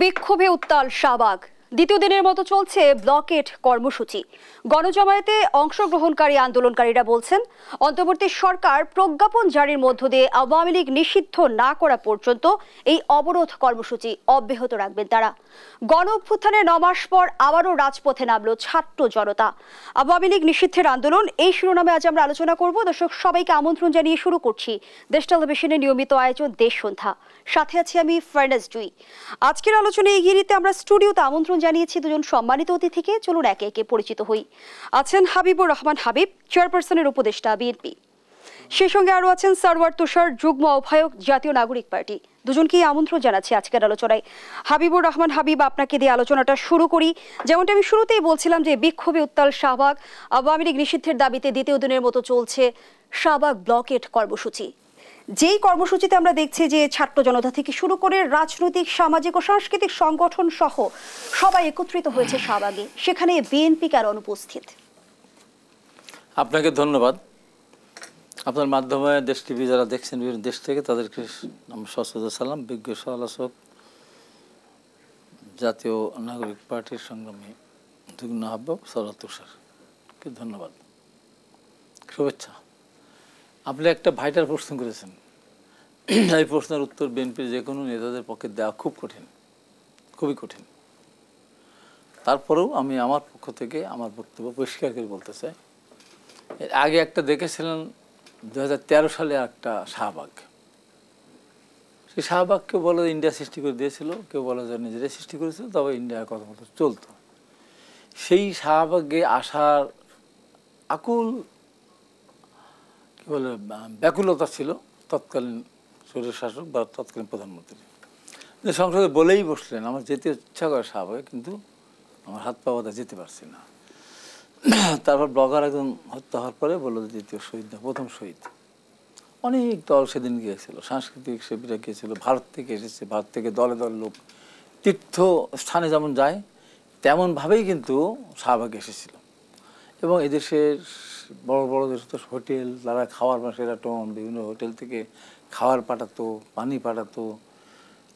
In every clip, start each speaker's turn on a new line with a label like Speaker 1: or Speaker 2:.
Speaker 1: বিক্ষোভে উত্তাল শাহবাগ। দ্বিতীয় দিনের মতো চলছে ব্লকেট কর্মসূচি। গণজমায়েতে অংশগ্রহণকারী আন্দোলনকারীরা বলছেন, অন্তর্বর্তী সরকার প্রজ্ঞাপন জারির মধ্য দিয়ে আওয়ামী লীগ নিষিদ্ধ না করা পর্যন্ত এই অবরোধ কর্মসূচি অব্যাহত রাখবেন তারা। গণ অভ্যুত্থানের 9 মাস পর আবারও রাজপথে নামল ছাত্র জনতা। আওয়ামী লীগ নিষিদ্ধের আন্দোলন, এই শিরোনামে আজ আমরা আলোচনা করব। দর্শক সবাইকে আমন্ত্রণ জানিয়ে শুরু করছি দেশ টেলিভিশনের নিয়মিত আয়োজন দেশ সন্ধ্যা। সাথে আছি আমি ফারনাজ জুই। আজকের আলোচনায় এগিয়ে নিতে আমরা স্টুডিওতে আমন্ত্রণ জানিয়েছি দুজন সম্মানিত অতিথিকে। চলুন একে একে পরিচিত হই। আছেন হাবিবুর রহমান হাবিব, চেয়ারপারসনের উপদেষ্টা বিএনপি। সেই সঙ্গে আরও আছেন সরওয়ার তুষার, যুগ্ম আহ্বায়ক জাতীয় নাগরিক পার্টি। দুজনকেই আমন্ত্রণ জানাচ্ছি আজকের আলোচনায়। হাবিবুর রহমান হাবিব, আপনাকে দিয়ে আলোচনাটা শুরু করি। যেমনটা আমি শুরুতেই বলছিলাম যে বিক্ষোভে উত্তাল শাহবাগ, আওয়ামী লীগ নিষিদ্ধের দাবিতে দ্বিতীয় দিনের মতো চলছে শাহবাগ ব্লকেট কর্মসূচি। যেই কর্মসূচিতে আমরা দেখছি যে ছাত্র জনতা থেকে শুরু করে রাজনৈতিক, সামাজিক ও সাংস্কৃতিক সংগঠন সহ সবাই একত্রিত হয়েছে শাহবাগে, সেখানে বিএনপি কার অনুপস্থিত?
Speaker 2: আপনাকে ধন্যবাদ। আপনার মাধ্যমে দেশ টিভি যারা দেখছেন বিভিন্ন দেশ থেকে, তাদেরকে আমার সশ্রদ্ধ সালাম। বিজ্ঞ সমালোচক, জাতীয় নাগরিক পার্টির সংগ্রামী যুগ্ম আহ্বায়ক সরওয়ার তুষারকে ধন্যবাদ, শুভেচ্ছা। আপনি একটা ভাইটাল প্রশ্ন করেছেন। এই প্রশ্নের উত্তর বিএনপির যে কোনো নেতাদের পক্ষে দেওয়া খুব কঠিন, খুবই কঠিন। তারপরেও আমি আমার পক্ষ থেকে আমার বক্তব্য পরিষ্কার করে বলতে চাই। এর আগে একটা দেখেছিলেন 2013 সালে একটা শাহবাগ। সেই শাহবাগ কেউ বলে ইন্ডিয়া সৃষ্টি করে দিয়েছিল, কেউ বলে যে নিজেরাই সৃষ্টি করেছিল, তবে ইন্ডিয়ার কথা মতো চলতো। সেই শাহবাগে আসার আকুল কি বলে ব্যাকুলতা ছিল তৎকালীন স্বৈর শাসক বা তৎকালীন প্রধানমন্ত্রী। সংসদে বলেই বসলেন আমার যেতে ইচ্ছা করে শাহবাগে, কিন্তু আমার হাত পা বাঁধা যেতে পারছি না। তারপর ব্লগার একজন হত্যা হওয়ার পরে বললো দ্বিতীয় শহীদ না, প্রথম শহীদ। অনেক দল সেদিন গিয়েছিল, সাংস্কৃতিক শিল্পীরা গিয়েছিল, ভারত থেকে এসেছে, ভারত থেকে দলে দলে লোক তীর্থ স্থানে যেমন যায় তেমনভাবেই কিন্তু শাহবাগ এসেছিল। এবং এদেশের বড় বড় দেশ তো হোটেল, তারা খাওয়ার সেরাটন বিভিন্ন হোটেল থেকে খাবার পাঠাতো, পানি পাঠাতো,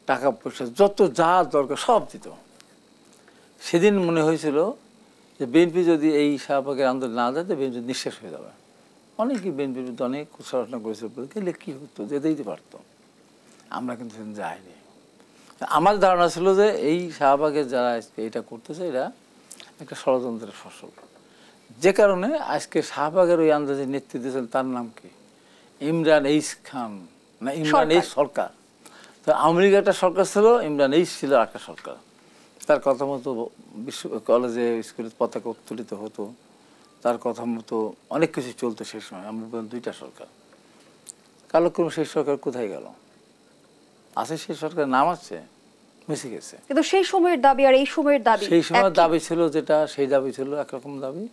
Speaker 2: টাকা পয়সা যত যা দরকার সব দিত। সেদিন মনে হয়েছিল যে বিএনপি যদি এই শাহবাগের আন্দোলন না যায় তো বিএনপি নিঃশেষ হয়ে যাবে। অনেকেই বিএনপির বিরুদ্ধে অনেক সমালোচনা করেছিল, গেলে কী হতো, যেতেই তো পারতো। আমরা কিন্তু সেদিন যাইনি। আমার ধারণা ছিল যে এই শাহবাগের যারা এইটা করতেছে এরা একটা ষড়যন্ত্রের ফসল। যে কারণে আজকে শাহবাগের ওই আন্দোলনের নেতৃত্ব দিয়েছেন, তার নাম কি ইমরান এইচ খান না ইমরান এইচ সরকার। তো আওয়ামী লীগ একটা সরকার ছিল, ইমরান এইচ ছিল একটা সরকার। তার কথা মতো বিশ্ব কলেজে স্কুলে পতাকা উত্তোলিত হতো, তার কথা মতো অনেক কিছু চলতো সেই সময়। আমরা বললাম দুইটা সরকার। কালক্রমে সেই সরকার কোথায় গেল? আছে সেই সরকারের নাম আছে, মিশে গেছে।
Speaker 1: কিন্তু সেই সময়ের দাবি আর এই সময়ের দাবি,
Speaker 2: সেই সময়ের দাবি ছিল যেটা, সেই দাবি ছিল একরকম দাবি।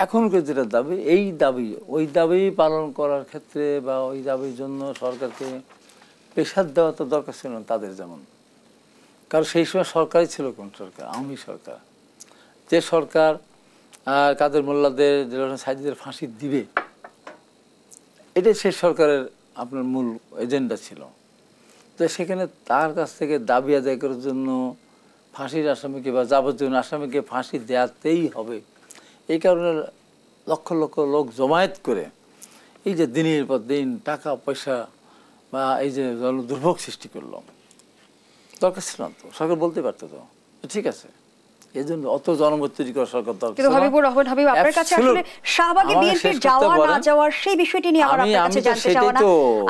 Speaker 2: এখনকার যেটা দাবি, এই দাবি ওই দাবি পালন করার ক্ষেত্রে বা ওই দাবির জন্য সরকারকে প্রেশার দেওয়া তো দরকার ছিল না তাদের যেমন। কারণ সেই সময় সরকারই ছিল কোন সরকার? আওয়ামী সরকার। যে সরকার কাদের মোল্লাদের, সাইদিদের ফাঁসি দিবে, এটাই সেই সরকারের আপনার মূল এজেন্ডা ছিল। তো সেখানে তার কাছ থেকে দাবি আদায় করার জন্য ফাঁসির আসামিকে বা যাবজ্জীবন আসামিকে ফাঁসি দেওয়াতেই হবে, এই কারণে লক্ষ লক্ষ লোক জমায়েত করে এই যে দিনের পর দিন টাকা পয়সা বা এই যে দুর্ভোগ সৃষ্টি করলাম, দরকার ছিল না তো। সরকার বলতে পারতো তো ঠিক আছে, এই জন্য অত জনমত তৈরি করা সরকার দরকার।
Speaker 1: কিন্তু হাবিবুর রহমান হাবিব, আপনার কাছে আসলে শাহবাগে বিএনপির যাওয়া না যাওয়ার সেই বিষয়টি নিয়ে আমার আপনার কাছে জানতে চাওয়া না।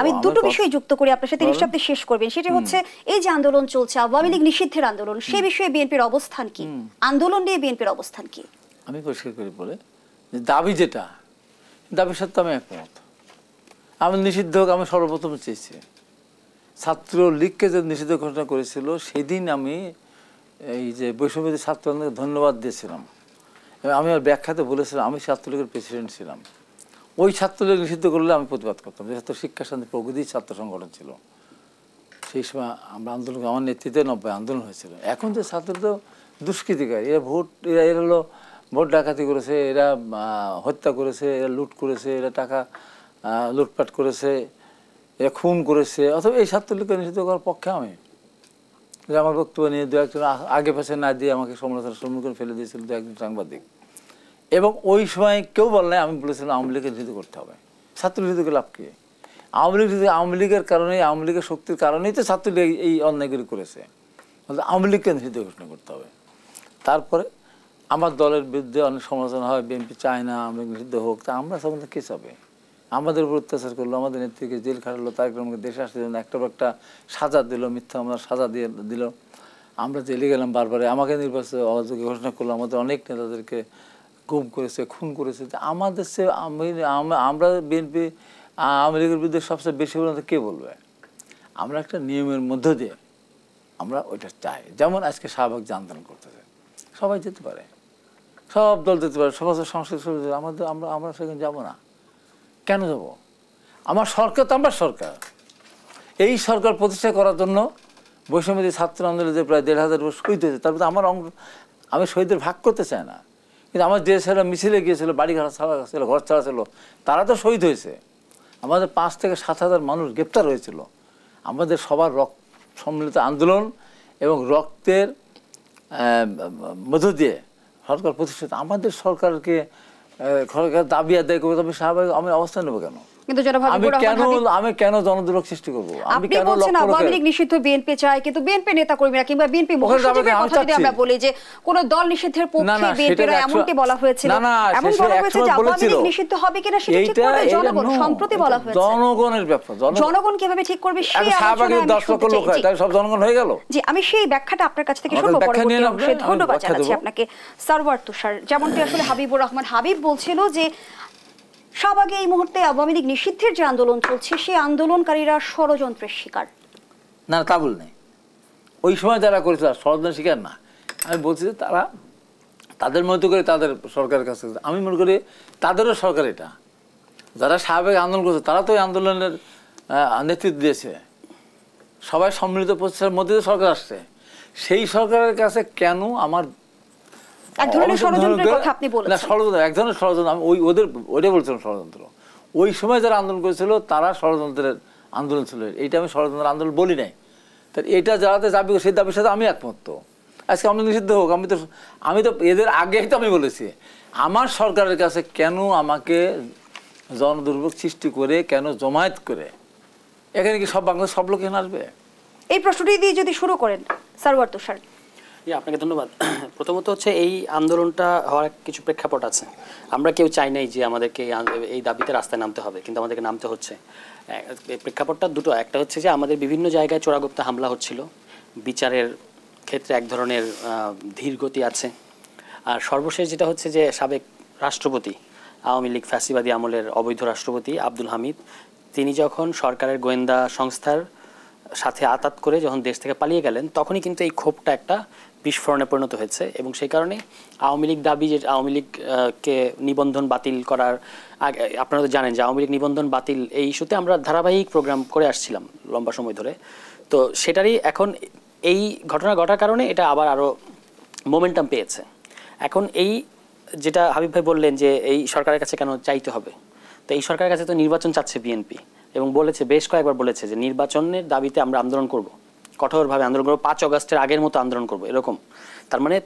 Speaker 1: আমি দুটো বিষয় যুক্ত করি আপনার সাথে, নিশ্চয়ই আপনি শেষ করবেন। সেটা হচ্ছে এই যে আন্দোলন চলছে আওয়ামী লীগ নিষিদ্ধের আন্দোলন, সেই বিষয়ে বিএনপির অবস্থান কি? আন্দোলন নিয়ে বিএনপির অবস্থান কি?
Speaker 2: আমি পরিষ্কার করে বলে যে দাবি যেটা, দাবির সাথে আমি একমত। আমি নিষিদ্ধ হোক, আমি সর্বপ্রথম চেয়েছি। ছাত্রলীগকে যে নিষিদ্ধ ঘোষণা করেছিল সেদিন আমি এই যে বৈষম্যবিরোধী ছাত্র আন্দোলনকে ধন্যবাদ দিয়েছিলাম। এবং আমি আর ব্যাখ্যাতে বলেছিলাম আমি ছাত্রলীগের প্রেসিডেন্ট ছিলাম। ওই ছাত্রলীগ নিষিদ্ধ করলে আমি প্রতিবাদ করতাম। যেহেতু শিক্ষা শান্তি প্রগতি ছাত্র সংগঠন ছিল সেই সময়, আমরা আন্দোলন, আমার নেতৃত্বে 90 আন্দোলন হয়েছিল। এখন যে ছাত্র তো দুষ্কৃতিকারী, এরা এরা হলো ভোট ডাকাতি করেছে, এরা হত্যা করেছে, এরা লুট করেছে, এরা টাকা লুটপাট করেছে, এরা খুন করেছে, অথবা এই ছাত্রলীগকে নিষিদ্ধ করার পক্ষে আমি। যে আমার বক্তব্য নিয়ে দু একজন আগে পাশে না দিয়ে আমাকে সমালোচনার সম্মুখীন ফেলে দিয়েছিল দু একজন সাংবাদিক। এবং ওই সময় কেউ বলে আমি বলেছিলাম আওয়ামী লীগের নিষিদ্ধ করতে হবে। ছাত্র নিষিদ্ধকে লাভ কি? আওয়ামী লীগের কারণে, আওয়ামী লীগের শক্তির কারণেই তো ছাত্রলীগ এই অন্যায়গুলি করেছে। আওয়ামী লীগকে নিষিদ্ধ ঘোষণা করতে হবে। তারপরে আমার দলের বিরুদ্ধে অনেক সমালোচনা হয়, বিএনপি চায় না আওয়ামী লীগ নিষিদ্ধ হোক। তা আমরা সম্বন্ধে কী চাবে? আমাদের উপর অত্যাচার করলো, আমাদের নেত্রীকে জেল খাটালো, তার আমাকে দেশে আসতে দিল না, একটার পর একটা সাজা দিল, মিথ্যা আমরা সাজা দিয়ে দিল। আমরা জেলে গেলাম বারবার, আমাকে নির্বাচনে অযোগ্য ঘোষণা করলো, আমাদের অনেক নেতাদেরকে গুম করেছে, খুন করেছে। আমাদের সে আমরা বিএনপি আওয়ামী লীগের বিরুদ্ধে সবচেয়ে বেশি বলতে কে বলবে? আমরা একটা নিয়মের মধ্য দিয়ে আমরা ওইটা চাই। যেমন আজকে শাহবাগ যে আন্দোলন করতেছে, সবাই যেতে পারে, সব দল যেতে পারে, সমস্ত সংসদ আমাদের আমরা সেখানে যাবো না। কেন যাব? আমার সরকার তো আমার সরকার। এই সরকার প্রতিষ্ঠা করার জন্য বৈষম্যবিরোধী ছাত্র আন্দোলনে যে প্রায় ১,৫০০ শহীদ হয়েছে, তারপরে আমার আমি শহীদের ভাগ করতে চাই না। কিন্তু আমার যে ছেলেরা মিছিলে গিয়েছিল, বাড়ি ঘর ছাড়া ছিল, ঘর ছাড়া ছিল, তারা তো শহীদ হয়েছে। আমাদের ৫ থেকে ৭,০০০ মানুষ গ্রেপ্তার হয়েছিল। আমাদের সবার সম্মিলিত আন্দোলন এবং রক্তের মধ্য দিয়ে সরকার প্রতিষ্ঠিত। আমাদের সরকারকে দাবি আদায় করবো, তবে স্বাভাবিক আমি অবস্থান নেবো কেন? আমি কেন জনদুর্ভোগ সৃষ্টি করবো?
Speaker 1: আমি কেন আওয়ামী লীগ নিষিদ্ধ, বিএনপি চায়, কিন্তু বিএনপি নেতা কর্মীরা কিংবা বিএনপি মহাসচিবের কথা যদি আমরা বলি যে কোন দল নিষিদ্ধের পক্ষে বিএনপিরা এমনটি বলা হয়েছিল, এমন বলা হয়েছে যে আওয়ামী লীগ নিষিদ্ধ হবে কিনা সেটা ঠিক করবে জনগণ। সম্প্রতি বলা হয়েছে
Speaker 2: জনগণের ব্যাপার, জনগণ
Speaker 1: কিভাবে ঠিক করবে সেই
Speaker 2: স্বাভাবিক ১০ লক্ষ লোক হয়, তাই সব জনগণ হয়ে গেল।
Speaker 1: জি, আমি সেই ব্যাখ্যাটা আপনার কাছ থেকে শুনবো পরবর্তী অংশে। ধন্যবাদ জানাচ্ছি আপনাকে সারওয়ার তুষার। যেমনটি আসলে হাবিবুর রহমান হাবিব বলছিল যে শাহবাগে এই মুহূর্তে আওয়ামী লীগ নিষিদ্ধের যে আন্দোলন চলছে, সেই আন্দোলনকারীরা ষড়যন্ত্রের শিকার।
Speaker 2: না, তা বল নেই। ওই সময় যারা করেছিল ষড়যন্ত্রের শিকার না। আমি বলছি যে তারা তাদের মতো করে তাদের সরকারের কাছে, আমি মনে করি তাদেরও সরকার এটা। যারা শাহবাগ আন্দোলন করছে তারা তো ওই আন্দোলনের নেতৃত্ব দিয়েছে। সবাই সম্মিলিত প্রচেষ্টার মধ্যে সরকার আসছে। সেই সরকারের কাছে কেন আমার
Speaker 1: এক ধরনের ষড়যন্ত্রের কথা আপনি বলেছেন?
Speaker 2: না, ষড়যন্ত্র, এক ধরনের ষড়যন্ত্র। আমি ওইটাই বলছিলাম ষড়যন্ত্র। ওই সময় যারা আন্দোলন করেছিল তারা ষড়যন্ত্রের আন্দোলন ছিল। এইটা আমি ষড়যন্ত্রের আন্দোলন বলি নাই। তাই এটা যারাতে দাবি সেই দাবির সাথে আমি একমত। আজকে আমি নিষিদ্ধ হোক, আমি তো এদের আগেই তো আমি বলেছি আমার সরকারের কাছে কেন আমাকে জনদুর্ভোগ সৃষ্টি করে, কেন জমায়েত করে, এখানে কি সব বাংলাদেশ সব লোক এখানে আসবে?
Speaker 1: এই প্রশ্নটি দিয়ে যদি শুরু করেন সারওয়ার তুষার।
Speaker 3: আপনাকে ধন্যবাদ। প্রথমত হচ্ছে এই আন্দোলনটা হওয়ার কিছু প্রেক্ষাপট আছে। আমরা কেউ চাই নাই যে আমাদেরকে এই দাবিতে রাস্তায় নামতে হবে, কিন্তু আমাদেরকে নামতে হচ্ছে। প্রেক্ষাপটটা দুটো। একটা হচ্ছে যে আমাদের বিভিন্ন জায়গায় চোরাগুপ্তা হামলা হচ্ছিল, বিচারের ক্ষেত্রে এক ধরনের ধীরগতি আছে। আর সর্বশেষ যেটা হচ্ছে যে সাবেক রাষ্ট্রপতি, আওয়ামী লীগ ফ্যাসিবাদী আমলের অবৈধ রাষ্ট্রপতি আব্দুল হামিদ, তিনি যখন সরকারের গোয়েন্দা সংস্থার সাথে আতাত করে যখন দেশ থেকে পালিয়ে গেলেন, তখনই কিন্তু এই ক্ষোভটা একটা বিস্ফোরণে পরিণত হয়েছে। এবং সেই কারণে আওয়ামী লীগ দাবি যে আওয়ামী লীগকে নিবন্ধন বাতিল করার আগে, আপনারা তো জানেন যে আওয়ামী লীগ নিবন্ধন বাতিল এই ইস্যুতে আমরা ধারাবাহিক প্রোগ্রাম করে আসছিলাম লম্বা সময় ধরে। তো সেটারই এখন এই ঘটনা ঘটার কারণে এটা আবার আরও মোমেন্টাম পেয়েছে। এখন এই যেটা হাবিব ভাই বললেন যে এই সরকারের কাছে কেন চাইতে হবে, তো এই সরকারের কাছে তো নির্বাচন চাচ্ছে বিএনপি, এবং বলেছে, বেশ কয়েকবার বলেছে যে নির্বাচনের দাবিতে আমরা আন্দোলন করব, কঠোরভাবে আন্দোলন করবো, ৫ অগস্টের আগের মতো আন্দোলন করবো, এরকম। তার মানে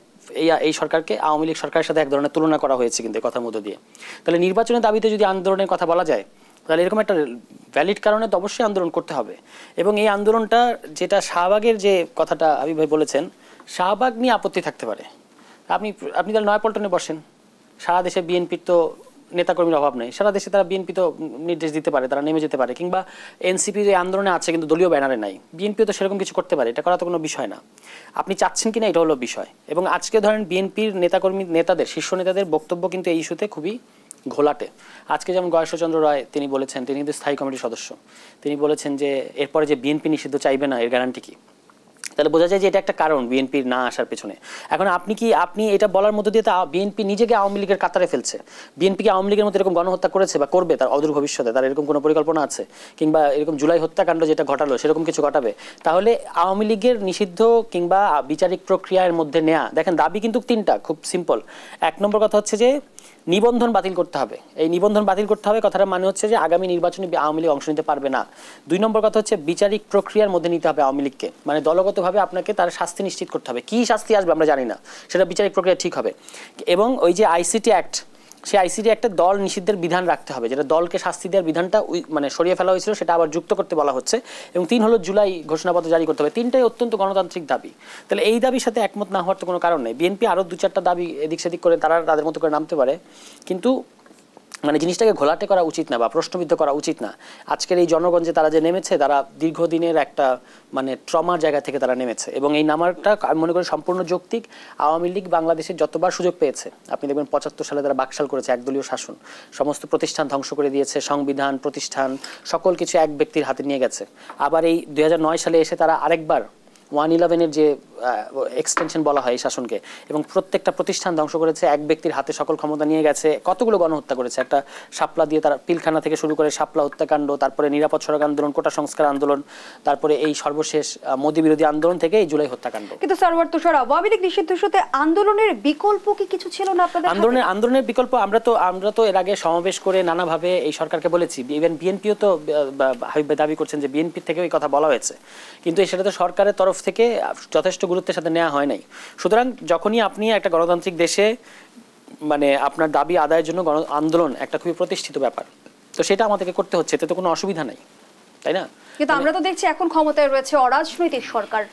Speaker 3: এই সরকারকে আওয়ামী লীগ সরকারের সাথে এক ধরনের তুলনা করা হয়েছে কিন্তু এই কথার মধ্য দিয়ে। তাহলে নির্বাচনের দাবিতে যদি আন্দোলনের কথা বলা যায়, তাহলে এরকম একটা ভ্যালিড কারণে তো অবশ্যই আন্দোলন করতে হবে। এবং এই আন্দোলনটা যেটা শাহবাগের যে কথাটা হাবিব ভাই বলেছেন, শাহবাগ নিয়ে আপত্তি থাকতে পারে। আপনি তাহলে নয়াপল্টনে বসেন। সারা দেশে বিএনপির তো নেতাকর্মীর অভাব নেই, সারা দেশে তারা বিএনপি তো নির্দেশ দিতে পারে, তারা নেমে যেতে পারে। কিংবা এনসিপির এই আন্দোলনে আছে কিন্তু দলীয় ব্যানারে নাই, বিএনপিও তো সেরকম কিছু করতে পারে, এটা করা তো কোনো বিষয় না। আপনি চাচ্ছেন কিনা এটা হলো বিষয়। এবং আজকে ধরেন বিএনপির নেতাদের শীর্ষ নেতাদের বক্তব্য কিন্তু এই ইস্যুতে খুবই ঘোলাটে। আজকে যেমন গয়েশ্বরচন্দ্র রায় তিনি বলেছেন, তিনি কিন্তু স্থায়ী কমিটির সদস্য, তিনি বলেছেন যে এরপরে যে বিএনপি নিষিদ্ধ চাইবে না এর গ্যারান্টি কি? তাহলে বোঝা যায় যে এটা একটা কারণ বিএনপির না আসার পেছনে। এখন আপনি এটা বলার মধ্য দিয়ে বিএনপি নিজেকে আওয়ামী লীগের কাতারে ফেলছে। বিএনপি কি আওয়ামী লীগের মতো এরকম গণহত্যা করেছে বা করবে তার অদূর ভবিষ্যতে? তার এরকম কোনো পরিকল্পনা আছে? কিংবা এরকম জুলাই হত্যাকাণ্ড যেটা ঘটালো সেরকম কিছু ঘটাবে? তাহলে আওয়ামী লীগের নিষিদ্ধ কিংবা বিচারিক প্রক্রিয়ার মধ্যে নেয়া, দেখেন দাবি কিন্তু 3টা, খুব সিম্পল। 1 নম্বর কথা হচ্ছে যে নিবন্ধন বাতিল করতে হবে। এই নিবন্ধন বাতিল করতে হবে কথাটা মানে হচ্ছে যে আগামী নির্বাচনে আওয়ামী লীগ অংশ নিতে পারবে না। 2 নম্বর কথা হচ্ছে বিচারিক প্রক্রিয়ার মধ্যে নিতে হবে আওয়ামী লীগকে, মানে দলগতভাবে আপনাকে তার শাস্তি নিশ্চিত করতে হবে। কি শাস্তি আসবে আমরা জানি না, সেটা বিচারিক প্রক্রিয়া ঠিক হবে। এবং ওই যে আইসিটি অ্যাক্ট, সেই আইসিটি একটা দল নিষিদ্ধের বিধান রাখতে হবে, যেটা দলকে শাস্তি দেওয়ার বিধানটা মানে সরিয়ে ফেলা হয়েছিল, সেটা আবার যুক্ত করতে বলা হচ্ছে। এবং 3 হলো জুলাই ঘোষণাপত্র জারি করতে হবে। 3টাই অত্যন্ত গণতান্ত্রিক দাবি। তাহলে এই দাবির সাথে একমত না হওয়ার তো কোনো কারণ নেই। বিএনপি আরও 2-4টা দাবি এদিক সেদিক করে তারা তাদের মতো করে নামতে পারে, কিন্তু মানে জিনিসটাকে ঘোলাটে করা উচিত না বা প্রশ্নবিদ্ধ করা উচিত না। আজকের এই জনগণ যে তারা যে নেমেছে, তারা দীর্ঘদিনের একটা মানে ট্রমার জায়গা থেকে তারা নেমেছে, এবং এই নামারটা আমি মনে করি সম্পূর্ণ যৌক্তিক। আওয়ামী লীগ বাংলাদেশের যতবার সুযোগ পেয়েছে, আপনি দেখবেন 75 সালে তারা বাকশাল করেছে, একদলীয় শাসন, সমস্ত প্রতিষ্ঠান ধ্বংস করে দিয়েছে, সংবিধান, প্রতিষ্ঠান, সকল কিছু এক ব্যক্তির হাতে নিয়ে গেছে। আবার এই 2009 সালে এসে তারা আরেকবার 111-এর যে এক্সটেনশন বলা হয় এই শাসনকে, এবং প্রত্যেকটা প্রতিষ্ঠান ধ্বংস করেছে, এক ব্যক্তির হাতে সকল ক্ষমতা নিয়ে গেছে, কতগুলো গণহত্যা করেছে। একটা শাপলা দিয়ে তারা পিলখানা থেকে শুরু করে শাপলা হত্যাকাণ্ড, তারপরে নিরাপদ সড়ক আন্দোলন, কোটা সংস্কার আন্দোলন, তারপরে এই সর্বশেষ মোদি বিরোধী আন্দোলন থেকে এই জুলাই হত্যাকাণ্ড।
Speaker 1: কিন্তু সারওয়ার তুষার, আওয়ামী লীগ নিষিদ্ধ ইস্যুতে আন্দোলনের বিকল্প কি কিছু ছিল না আপনাদের?
Speaker 3: আন্দোলনের বিকল্প আমরা তো এর আগে সমাবেশ করে নানাভাবে এই সরকারকে বলেছি। ইভেন বিএনপিও তো দাবি করছেন যে বিএনপি থেকেও এই কথা বলা হয়েছে, কিন্তু সেটা তো সরকারের তরফ থেকে যথেষ্ট গুরুত্বের সাথে নেওয়া হয় নাই। সুতরাং যখনই আপনি একটা গণতান্ত্রিক দেশে মানে আপনার দাবি আদায়ের জন্য আন্দোলন একটা খুবই প্রতিষ্ঠিত ব্যাপার, তো সেটা আমাদেরকে করতে হচ্ছে, এতে তো কোনো অসুবিধা নাই, তাই না?
Speaker 1: কিন্তু আমরা তো দেখছি এখন ক্ষমতায় রয়েছে অরাজনৈতিক সরকার।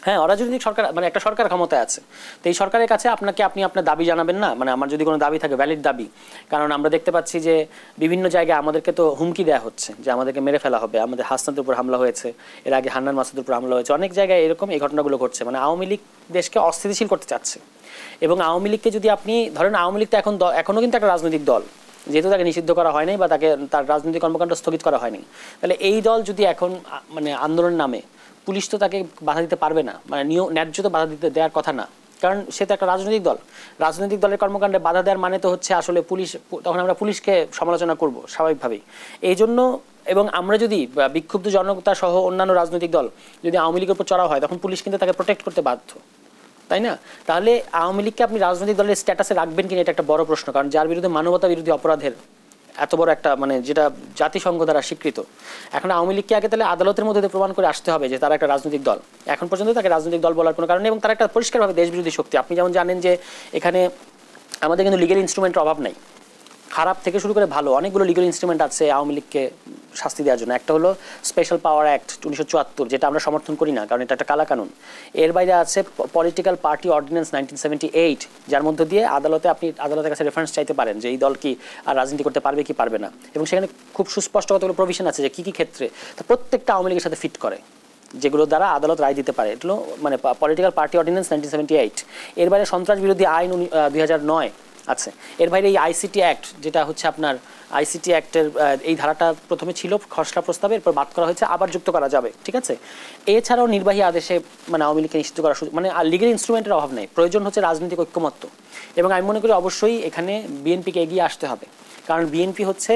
Speaker 3: হ্যাঁ, অরাজনৈতিক সরকার, মানে একটা সরকার ক্ষমতায় আছে, তো এই সরকারের কাছে আপনি আপনার দাবি জানাবেন না? মানে আমার যদি কোনো দাবি থাকে, ভ্যালিড দাবি, কারণ আমরা দেখতে পাচ্ছি যে বিভিন্ন জায়গায় আমাদেরকে তো হুমকি দেওয়া হচ্ছে যে আমাদেরকে মেরে ফেলা হবে। আমাদের হাসনাতের উপর হামলা হয়েছে, এর আগে হান্নান মাসুদের উপর হামলা হয়েছে, অনেক জায়গায় এরকম এই ঘটনাগুলো ঘটছে। মানে আওয়ামী লীগ দেশকে অস্থিতিশীল করতে চাচ্ছে, এবং আওয়ামী লীগকে যদি আপনি ধরেন, আওয়ামী লীগ তো এখনও কিন্তু একটা রাজনৈতিক দল, যেহেতু তাকে নিষিদ্ধ করা হয়নি বা তার রাজনৈতিক কর্মকাণ্ড স্থগিত করা হয়নি, তাহলে এই দল যদি এখন মানে আন্দোলনের নামে, পুলিশ তো তাকে বাধা দিতে পারবে না, মানে ন্যায্য তো বাধা দিতে দেওয়ার কথা না, কারণ সে তো একটা রাজনৈতিক দল। রাজনৈতিক দলের কর্মকাণ্ডে বাধা দেওয়ার মানে তো হচ্ছে আসলে পুলিশ, তখন আমরা পুলিশকে সমালোচনা করব স্বাভাবিকভাবেই। এই জন্য, এবং আমরা যদি বিক্ষুব্ধ জনতা সহ অন্যান্য রাজনৈতিক দল যদি আওয়ামী লীগের উপর চড়াও হয়, তখন পুলিশ কিন্তু তাকে প্রোটেক্ট করতে বাধ্য, তাই না? তাহলে আওয়ামী লীগকে আপনি রাজনৈতিক দলের স্ট্যাটাসে রাখবেন কিনা, এটা একটা বড় প্রশ্ন, কারণ যার বিরুদ্ধে মানবতা বিরোধী অপরাধের এত বড় একটা মানে যেটা জাতিসংঘ দ্বারা স্বীকৃত, এখন আওয়ামী লীগকে আগে তাহলে আদালতের মধ্যে প্রমাণ করে আসতে হবে যে তারা একটা রাজনৈতিক দল। এখন পর্যন্ত তাকে রাজনৈতিক দল বলার কোনো কারণ নেই, এবং তারা একটা পরিষ্কারভাবে দেশবিরোধী শক্তি। আপনি যেমন জানেন যে এখানে আমাদের কিন্তু লিগ্যাল ইনস্ট্রুমেন্টের অভাব নাই, খারাপ থেকে শুরু করে ভালো অনেকগুলো লিগ্যাল ইনস্ট্রুমেন্ট আছে আওয়ামী লীগকে শাস্তি দেওয়ার জন্য। একটা হলো স্পেশাল পাওয়ার অ্যাক্ট 1974, যেটা আমরা সমর্থন করি না, কারণ এটা একটা কালাকানুন। এর বাইরে আছে পলিটিক্যাল পার্টি অর্ডিন্যান্স 1978, যার মধ্য দিয়ে আদালতের কাছে রেফারেন্স চাইতে পারেন যে এই দল কি আর রাজনীতি করতে পারবে কি পারবে না, এবং সেখানে খুব সুস্পষ্ট কতগুলো প্রভিশন আছে যে কী ক্ষেত্রে তা প্রত্যেকটা আওয়ামী লীগের সাথে ফিট করে, যেগুলো দ্বারা আদালত রায় দিতে পারে। এগুলো মানে পলিটিক্যাল পার্টি অর্ডিন্যান্স 1978। এর বাইরে সন্ত্রাস বিরোধী আইন 2009 আছে। এর বাইরে এই আইসিটি অ্যাক্ট, যেটা হচ্ছে আপনার আইসিটি অ্যাক্টের এই ধারাটা প্রথমে ছিল খসড়া প্রস্তাবে, এরপর বাদ করা হয়েছে, আবার যুক্ত করা যাবে, ঠিক আছে? এছাড়াও নির্বাহী আদেশে মানে আওয়ামী লীগকে নিষিদ্ধ করার সুযোগ, মানে লিগ্যাল ইনস্ট্রুমেন্টের অভাব নেই, প্রয়োজন হচ্ছে রাজনৈতিক ঐক্যমত্য। এবং আমি মনে করি অবশ্যই এখানে বিএনপিকে এগিয়ে আসতে হবে, কারণ বিএনপি হচ্ছে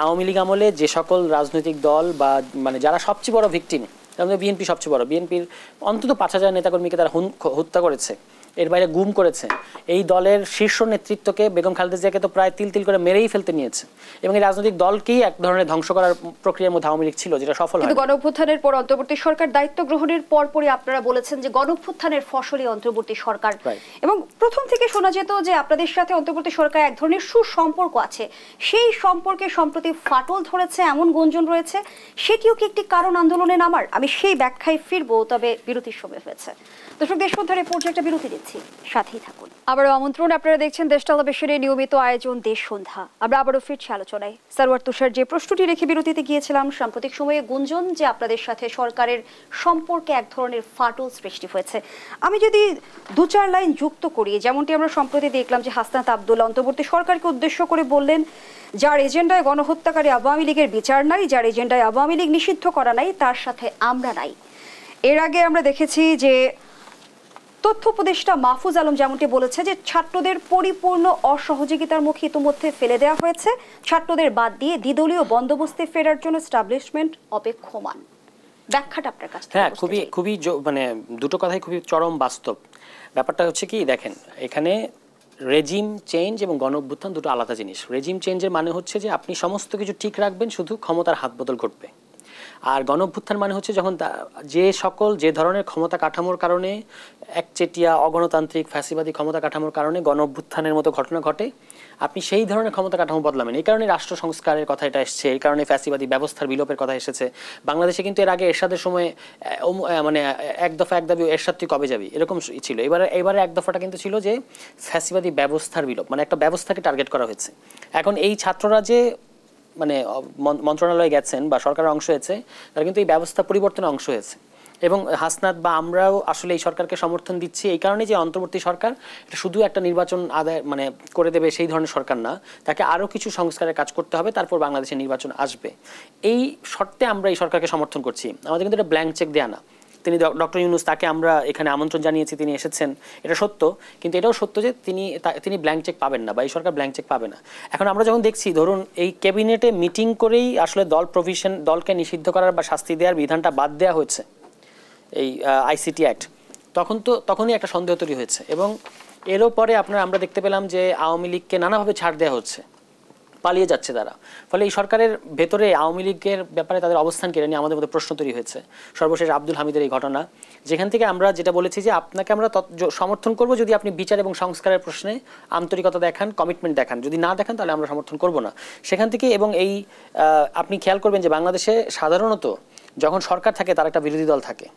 Speaker 3: আওয়ামী লীগ আমলে যে সকল রাজনৈতিক দল বা মানে যারা সবচেয়ে বড় ভিকটিম, তার মধ্যে বিএনপি সবচেয়ে বড়। বিএনপির অন্তত 5000 নেতাকর্মীকে তারা হত্যা করেছে, এর বাইরে গুম করেছে। এই দলের শীর্ষ নেতৃত্বকে, বেগম খালেদা জিয়াকে তো প্রায় তিল করে মেরেই ফেলতে নিয়েছে, এবং এই রাজনৈতিক দলকেই এক ধরনের ধ্বংস করার প্রক্রিয়ার মধ্যে আওয়ামী লীগ ছিল, যেটা সফল হয়।
Speaker 1: কিন্তু গণঅভ্যুত্থানের পর অন্তর্বর্তী সরকার দায়িত্ব গ্রহণের পরপরই আপনারা বলেছেন যে গণঅভ্যুত্থানের ফসলই অন্তর্বর্তী সরকার, এবং প্রথম থেকে শোনা যেত যে আপনাদের সাথে অন্তর্বর্তী সরকার এক ধরনের সুসম্পর্ক আছে, সেই সম্পর্কে সম্প্রতি ফাটল ধরেছে এমন গুঞ্জন রয়েছে। সেটিও কি একটি কারণ আন্দোলনে নামার? আমি সেই ব্যাখ্যায় ফিরবো, তবে বিরতির সময় হয়েছে। দর্শক, দেশবন্ধুর পর্যায়ে একটা বিরতি দিচ্ছি, সাথেই থাকুন। আবারও আমন্ত্রণ, আপনারা দেখছেন দেশ টেলিভিশনের নিয়মিত আয়োজন দেশ সন্ধ্যা। আমরা আবারও ফিরছি আলোচনায়। সারওয়ার তুষার, যে প্রশ্নটি রেখে বিরতিতে গিয়েছিলাম, সাম্প্রতিক সময়ে গুঞ্জন যে আপনাদের সাথে সরকারের সম্পর্কে এক ধরনের ফাটল সৃষ্টি হয়েছে, আমি যদি 2-4 লাইন যুক্ত করি, যেমনটি আমরা সম্প্রতি দেখলাম যে হাসনাত আব্দুল্লাহ অন্তর্বর্তী সরকারকে উদ্দেশ্য করে বললেন, যার এজেন্ডায় গণহত্যাকারী আওয়ামী লীগের বিচার নাই, যার এজেন্ডায় আওয়ামী লীগ নিষিদ্ধ করা নাই, তার সাথে আমরা নাই। এর আগে আমরা দেখেছি যে তথ্য উপদেষ্টা মাহফুজ আলম যেমনটি বলেছে যে ছাত্রদের পরিপূর্ণ অসহযোগিতার মুখে ইতিমধ্যে ফেলে দেওয়া হয়েছে, ছাত্রদের বাদ দিয়ে দ্বিদলীয় বন্দোবস্তে ফেরার জন্য এস্টাবলিশমেন্ট অপেক্ষমান। ব্যাখ্যাটা আপনার কাছে?
Speaker 3: হ্যাঁ, খুবই মানে দুটো কথাই খুবই চরম বাস্তব। ব্যাপারটা হচ্ছে কি, দেখেন, এখানে রেজিম চেঞ্জ এবং গণ অভ্যুত্থান দুটো আলাদা জিনিস। রেজিম চেঞ্জের মানে হচ্ছে যে আপনি সমস্ত কিছু ঠিক রাখবেন, শুধু ক্ষমতার হাত বদল ঘটবে। আর গণ অভ্যুত্থান মানে হচ্ছে যখন যে ধরনের ক্ষমতা কাঠামোর কারণে একচেটিয়া অগণতান্ত্রিক ফ্যাসিবাদী ক্ষমতা কাঠামোর কারণে গণ অভ্যুত্থানের মতো ঘটনা ঘটে, আপনি সেই ধরনের ক্ষমতা কাঠামো বদলাবেন। এই কারণে রাষ্ট্র সংস্কারের কথা এটা এসছে, এই কারণে ফ্যাসিবাদী ব্যবস্থার বিলোপের কথা এসেছে। বাংলাদেশে কিন্তু এর আগে এরশাদের সময় মানে এক দফা এক দাবি, এরশাদ তুই কবে যাবি, এরকম ছিল। এবারে এক দফাটা কিন্তু ছিল যে ফ্যাসিবাদী ব্যবস্থার বিলোপ, মানে একটা ব্যবস্থাকে টার্গেট করা হয়েছে। এখন এই ছাত্ররা যে মানে মন্ত্রণালয়ে গেছেন বা সরকারের অংশ হয়েছে, তারা কিন্তু এই ব্যবস্থা পরিবর্তনের অংশ হয়েছে। এবং হাসনাত বা আমরাও আসলে এই সরকারকে সমর্থন দিচ্ছি এই কারণে যে অন্তর্বর্তী সরকার এটা শুধু একটা নির্বাচন আদায় মানে করে দেবে সেই ধরনের সরকার না, তাকে আরও কিছু সংস্কারের কাজ করতে হবে, তারপর বাংলাদেশে নির্বাচন আসবে। এই শর্তে আমরা এই সরকারকে সমর্থন করছি। আমাদের কিন্তু এটা ব্ল্যাঙ্ক চেক দেয়া না। তিনি ডক্টর ইউনূস, তাকে আমরা এখানে আমন্ত্রণ জানিয়েছি, তিনি এসেছেন, এটা সত্য। কিন্তু এটাও সত্য যে তিনি ব্ল্যাঙ্ক চেক পাবেন না বা এই সরকার ব্ল্যাঙ্ক চেক পাবে না। এখন আমরা যখন দেখছি, ধরুন এই ক্যাবিনেটে মিটিং করেই আসলে দলকে নিষিদ্ধ করার বা শাস্তি দেওয়ার বিধানটা বাদ দেওয়া হয়েছে এই আইসিটি অ্যাক্ট, তখনই একটা সন্দেহ তৈরি হয়েছে। এবং এরও পরে আমরা দেখতে পেলাম যে আওয়ামী লীগকে নানাভাবে ছাড় দেওয়া হচ্ছে, পালিয়ে যাচ্ছে তারা। ফলে এই সরকারের ভেতরে আওয়ামী লীগের ব্যাপারে তাদের অবস্থান কেড়ে নিয়ে আমাদের মধ্যে প্রশ্ন তৈরি হয়েছে। সর্বশেষ আব্দুল হামিদের এই ঘটনা, যেখান থেকে আমরা যেটা বলেছি যে আপনাকে আমরা সমর্থন করব যদি আপনি বিচার এবং সংস্কারের প্রশ্নে আন্তরিকতা দেখান, কমিটমেন্ট দেখান। যদি না দেখান তাহলে আমরা সমর্থন করব না। সেখান থেকে এবং এই আপনি খেয়াল করবেন যে বাংলাদেশে সাধারণত যখন সরকার থাকে তার একটা বিরোধী দল থাকে,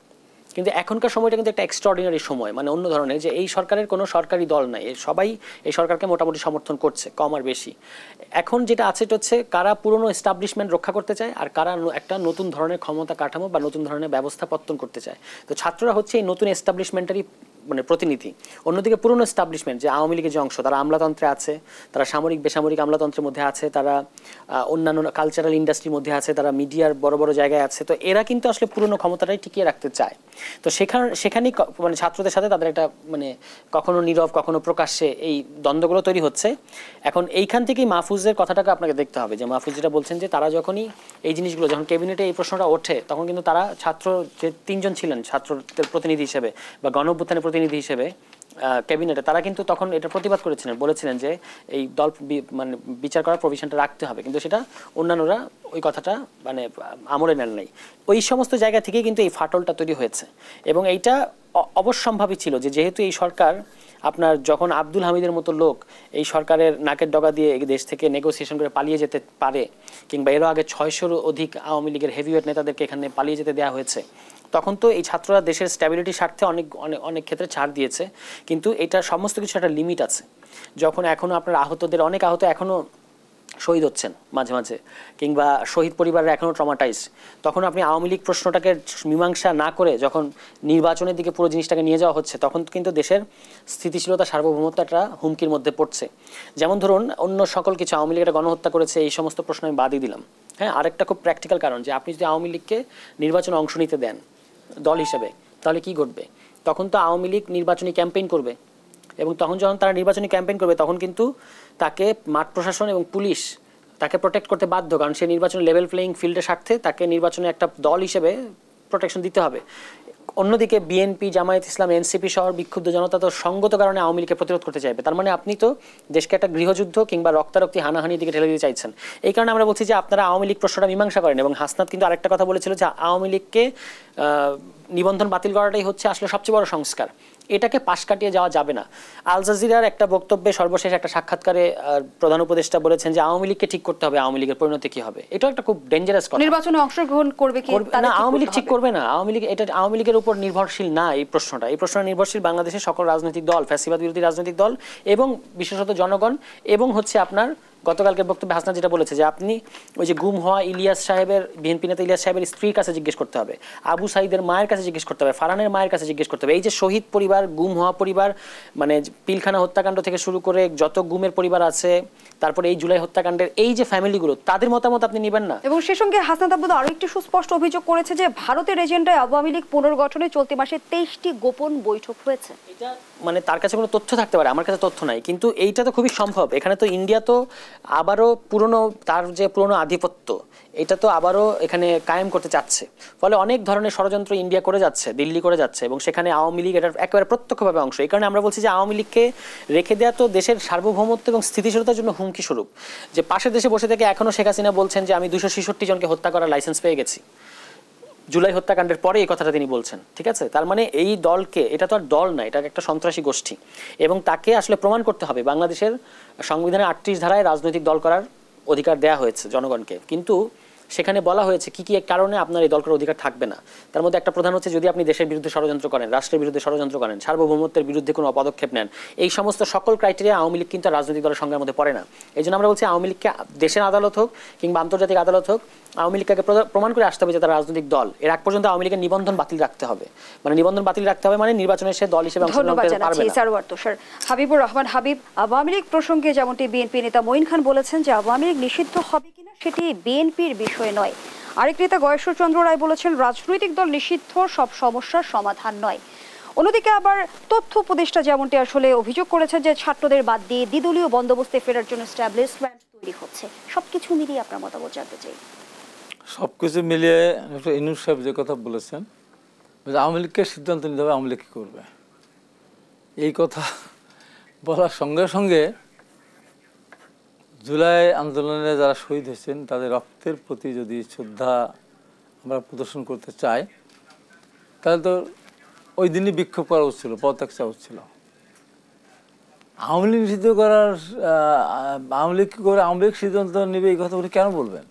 Speaker 3: কিন্তু এখনকার সময়টা কিন্তু একটা এক্সট্রাঅর্ডিনারি সময়, মানে অন্য ধরনের, যে এই সরকারের কোনো সরকারি দল নাই, সবাই এই সরকারকে মোটামুটি সমর্থন করছে, কম আর বেশি। এখন যেটা আছে এটা হচ্ছে কারা পুরনো এস্টাবলিশমেন্ট রক্ষা করতে চায় আর কারা একটা নতুন ধরনের ক্ষমতা কাঠামো বা নতুন ধরনের ব্যবস্থা পত্তন করতে চায়। তো ছাত্ররা হচ্ছে এই নতুন এস্টাবলিশমেন্টারই মানে প্রতিনিধি। অন্যদিকে পুরনো এস্টাবলিশমেন্ট যে আওয়ামী লীগের যে অংশ, তারা আমলাতন্ত্রে আছে, তারা সামরিক বেসামরিক আমলাতন্ত্রের মধ্যে আছে, তারা অন্যান্য কালচারাল ইন্ডাস্ট্রির মধ্যে আছে, তারা মিডিয়ার বড় বড় জায়গায় আছে। তো এরা কিন্তু আসলে পুরনো ক্ষমতাটাই টিকিয়ে রাখতে চায়। তো সেখানেই মানে ছাত্রদের সাথে তাদের একটা মানে কখনো নীরব কখনো প্রকাশ্যে এই দ্বন্দ্বগুলো তৈরি হচ্ছে। এখন এইখান থেকেই মাহফুজের কথাটাকে আপনাকে দেখতে হবে, যে মাহফুজ যেটা বলছেন যে তারা যখনই এই জিনিসগুলো, যখন ক্যাবিনেটে এই প্রশ্নটা ওঠে, তখন কিন্তু তারা ছাত্র যে 3 জন ছিলেন ছাত্রদের প্রতিনিধি হিসেবে বা গণ অভ্যুত্থানের প্রতিনিধি হিসেবে ক্যাবিনেটে, তারা কিন্তু তখন এটা প্রতিবাদ করেছিলেন, বলেছিলেন যে এই দল মানে বিচার করার প্রভিশনটা রাখতে হবে। কিন্তু সেটা অন্যান্যরা ওই কথাটা মানে আমলে নেন নাই। ওই সমস্ত জায়গা থেকে কিন্তু এই ফাটলটা তৈরি হয়েছে। এবং এইটা অবশ্যম্ভাবী ছিল যে যেহেতু এই সরকার আপনার যখন আব্দুল হামিদের মতো লোক এই সরকারের নাকের ডগা দিয়ে এই দেশ থেকে নেগোসিয়েশন করে পালিয়ে যেতে পারে, কিংবা এরও আগে 600-র অধিক আওয়ামী লীগের হেভিওয়েট নেতাদেরকে এখানে পালিয়ে যেতে দেওয়া হয়েছে, তখন তো এই ছাত্ররা দেশের স্ট্যাবিলিটির স্বার্থে অনেক ক্ষেত্রে ছাড় দিয়েছে। কিন্তু এটা সমস্ত কিছু একটা লিমিট আছে। যখন এখনও আপনার অনেক আহত এখনও শহীদ হচ্ছেন মাঝে মাঝে, কিংবা শহীদ পরিবাররা এখনও ট্রমাটাইজ, তখন আপনি আওয়ামী লীগ প্রশ্নটাকে মীমাংসা না করে যখন নির্বাচনের দিকে পুরো জিনিসটাকে নিয়ে যাওয়া হচ্ছে, তখন কিন্তু দেশের স্থিতিশীলতা সার্বভৌমত্বটা হুমকির মধ্যে পড়ছে। যেমন ধরুন অন্য সকল কিছু, আওয়ামী লীগ একটা গণহত্যা করেছে, এই সমস্ত প্রশ্ন আমি বাদই দিলাম। হ্যাঁ, আরেকটা খুব প্র্যাকটিক্যাল কারণ, যে আপনি যদি আওয়ামী লীগকে নির্বাচনে অংশ নিতে দেন দল হিসেবে, তাহলে কি ঘটবে? তখন তো আওয়ামী লীগ নির্বাচনী ক্যাম্পেইন করবে, এবং তখন যখন তারা নির্বাচনী ক্যাম্পেইন করবে তখন কিন্তু তাকে মাঠ প্রশাসন এবং পুলিশ তাকে প্রোটেক্ট করতে বাধ্য, কারণ সে নির্বাচনের লেভেল প্লেয়িং ফিল্ডের স্বার্থে তাকে নির্বাচনে একটা দল হিসেবে প্রোটেকশন দিতে হবে। অন্যদিকে বিএনপি, জামায়াত ইসলাম, এনসিপি সহ বিক্ষুব্ধ জনতা তো সঙ্গত কারণে আওয়ামী লীগকে প্রতিরোধ করতে চাইবে। তার মানে আপনি তো দেশকে একটা গৃহযুদ্ধ কিংবা রক্তারক্তি হানাহানির দিকে ঠেলে দিতে চাইছেন। এই কারণে আমরা বলছি যে আপনারা আওয়ামী লীগ প্রশ্নটা মীমাংসা করেন। এবং হাসনাত কিন্তু আরেকটা কথা বলেছিল যে আওয়ামী লীগকে নিবন্ধন বাতিল করাটাই হচ্ছে আসলে সবচেয়ে বড় সংস্কার, এটাকে পাশ কাটিয়ে যাওয়া যাবে না। আল জাজিরার একটা বক্তব্যে সর্বশেষ একটা সাক্ষাৎকারে প্রধান উপদেষ্টা বলেছেন যে আওয়ামী লীগকে ঠিক করতে হবে, আওয়ামী লীগের পরিণতি কি হবে। এটাও একটা খুব ডেঞ্জারাস কথা।
Speaker 1: নির্বাচনে অংশগ্রহণ করবে কি
Speaker 3: না, আওয়ামী লীগ ঠিক করবে না। আওয়ামী লীগের উপর নির্ভরশীল না এই প্রশ্নটা নির্ভরশীল বাংলাদেশের সকল রাজনৈতিক দল, ফ্যাসিবাদ বিরোধী রাজনৈতিক দল এবং বিশেষত জনগণ। এবং হচ্ছে আপনার গতকালকের বক্তব্যে হাসনাত যেটা বলেছে যে আপনি ওই যে গুম হওয়া ইলিয়াস সাহেবের, বিএনপি নেতা ইলিয়াস সাহেবের স্ত্রীর কাছে জিজ্ঞেস করতে হবে, আবু সাইদের মায়ের কাছে জিজ্ঞেস করতে হবে, ফারহানের মায়ের কাছে জিজ্ঞেস করতে হবে। এই যে শহীদ পরিবার, গুম হওয়া পরিবার, মানে পিলখানা হত্যাকাণ্ড থেকে শুরু করে যত গুমের পরিবার আছে, তারপরে এই জুলাই হত্যাকাণ্ডের এই যে ফ্যামিলিগুলো, তাদের মতামত আপনি নেবেন না।
Speaker 1: এবং সে সঙ্গে হাসনাত আব্দুল্লাহ আরো একটি সুস্পষ্ট অভিযোগ করেছে যে ভারতের এজেন্ডায় আওয়ামী লীগ পুনর্গঠনে চলতি মাসে 23টি গোপন বৈঠক হয়েছে।
Speaker 3: এটা মানে তার কাছে কোনো তথ্য থাকতে পারে, আমার কাছে তথ্য নাই, কিন্তু এইটা তো খুবই সম্ভব। এখানে তো ইন্ডিয়া তো আবারও পুরনো তার যে পুরনো আধিপত্য এটা তো আবারও এখানে কায়েম করতে চাচ্ছে। ফলে অনেক ধরনের ষড়যন্ত্র ইন্ডিয়া করে যাচ্ছে, দিল্লি করে যাচ্ছে, এবং সেখানে আওয়ামী লীগ এটার একেবারে প্রত্যক্ষভাবে অংশ। এই কারণে আমরা বলছি যে আওয়ামী লীগকে রেখে দেওয়া তো দেশের সার্বভৌমত্ব এবং স্থিতিশীলতার জন্য হুমকি স্বরূপ। যে পাশের দেশে বসে থেকে এখনো শেখ হাসিনা বলছেন যে আমি 266 জনকে হত্যা করার লাইসেন্স পেয়ে গেছি, জুলাই হত্যাকাণ্ডের পরে এই কথাটা তিনি বলছেন। ঠিক আছে, তার মানে এই দলকে, এটা তো আর দল না, এটা একটা সন্ত্রাসী গোষ্ঠী, এবং তাকে আসলে প্রমাণ করতে হবে। বাংলাদেশের সংবিধানের 38 ধারায় রাজনৈতিক দল করার অধিকার দেয়া হয়েছে জনগণকে, কিন্তু সেখানে বলা হয়েছে কি কি কারণে আপনার এই দল করার অধিকার থাকবে না। তার মধ্যে একটা প্রধান হচ্ছে যদি আপনি দেশের বিরুদ্ধে ষড়যন্ত্র করেন, রাষ্ট্রের বিরুদ্ধে ষড়যন্ত্র করেন, সার্বভৌমত্বের বিরুদ্ধে কোনো পদক্ষেপ নেন। এই সমস্ত সকল ক্রাইটেরিয়া আওয়ামী লীগ কিন্তু রাজনৈতিক দলের সংজ্ঞার মধ্যে পড়ে না। এই জন্য আমরা বলছি আওয়ামী লীগকে দেশের আদালত হোক কিংবা আন্তর্জাতিক আদালত হোক, আওয়ামী লীগকে প্রমাণ করে আসতে হবে যে তারা রাজনৈতিক দল। এর আগ পর্যন্ত আওয়ামী লীগের নিবন্ধন বাতিল রাখতে হবে, মানে নিবন্ধন বাতিল রাখতে হবে মানে নির্বাচনে সে দল হিসেবে অংশগ্রহণ করতে পারবে না।
Speaker 1: সারওয়ার তুষার, হাবিবুর রহমান হাবিব, আওয়ামী লীগ প্রসঙ্গে যেমনটি বিএনপি নেতা মঈন খান বলেছেন যে আওয়ামী লীগ নিষিদ্ধ হবে কিনা সেটি বিএনপির বিষয় নয়। আরেক নেতা গয়েশ্বর চন্দ্র রায় বলেছেন রাজনৈতিক দল নিষিদ্ধ সব সমস্যার সমাধান নয়। অন্যদিকে আবার তথ্য উপদেষ্টা যেমনটি আসলে অভিযোগ করেছেন যে ছাত্রদের বাদ দিয়ে দ্বিদলীয় বন্দোবস্তে ফেরার জন্য এস্টাবলিশমেন্ট তৈরি হচ্ছে। সবকিছু মিলিয়ে আপনার মতামত জানতে চাই।
Speaker 2: সবকিছু মিলিয়ে ইউনূস সাহেব যে কথা বলেছেন, আওয়ামী লীগকে সিদ্ধান্ত নিতে হবে আওয়ামী লীগ কী করবে, এই কথা বলার সঙ্গে সঙ্গে জুলাই আন্দোলনে যারা শহীদ হয়েছেন তাদের রক্তের প্রতি যদি শ্রদ্ধা আমরা প্রদর্শন করতে চাই, তাহলে তো ওই দিনই বিক্ষোভ করা উচিত ছিল, পদত্যাগ চাওয়া উচিত ছিল। আওয়ামী লীগ নিষিদ্ধ করার আওয়ামী লীগ কী করে আওয়ামী লীগ সিদ্ধান্ত নেবে এই কথা বলে কেন বলবেন?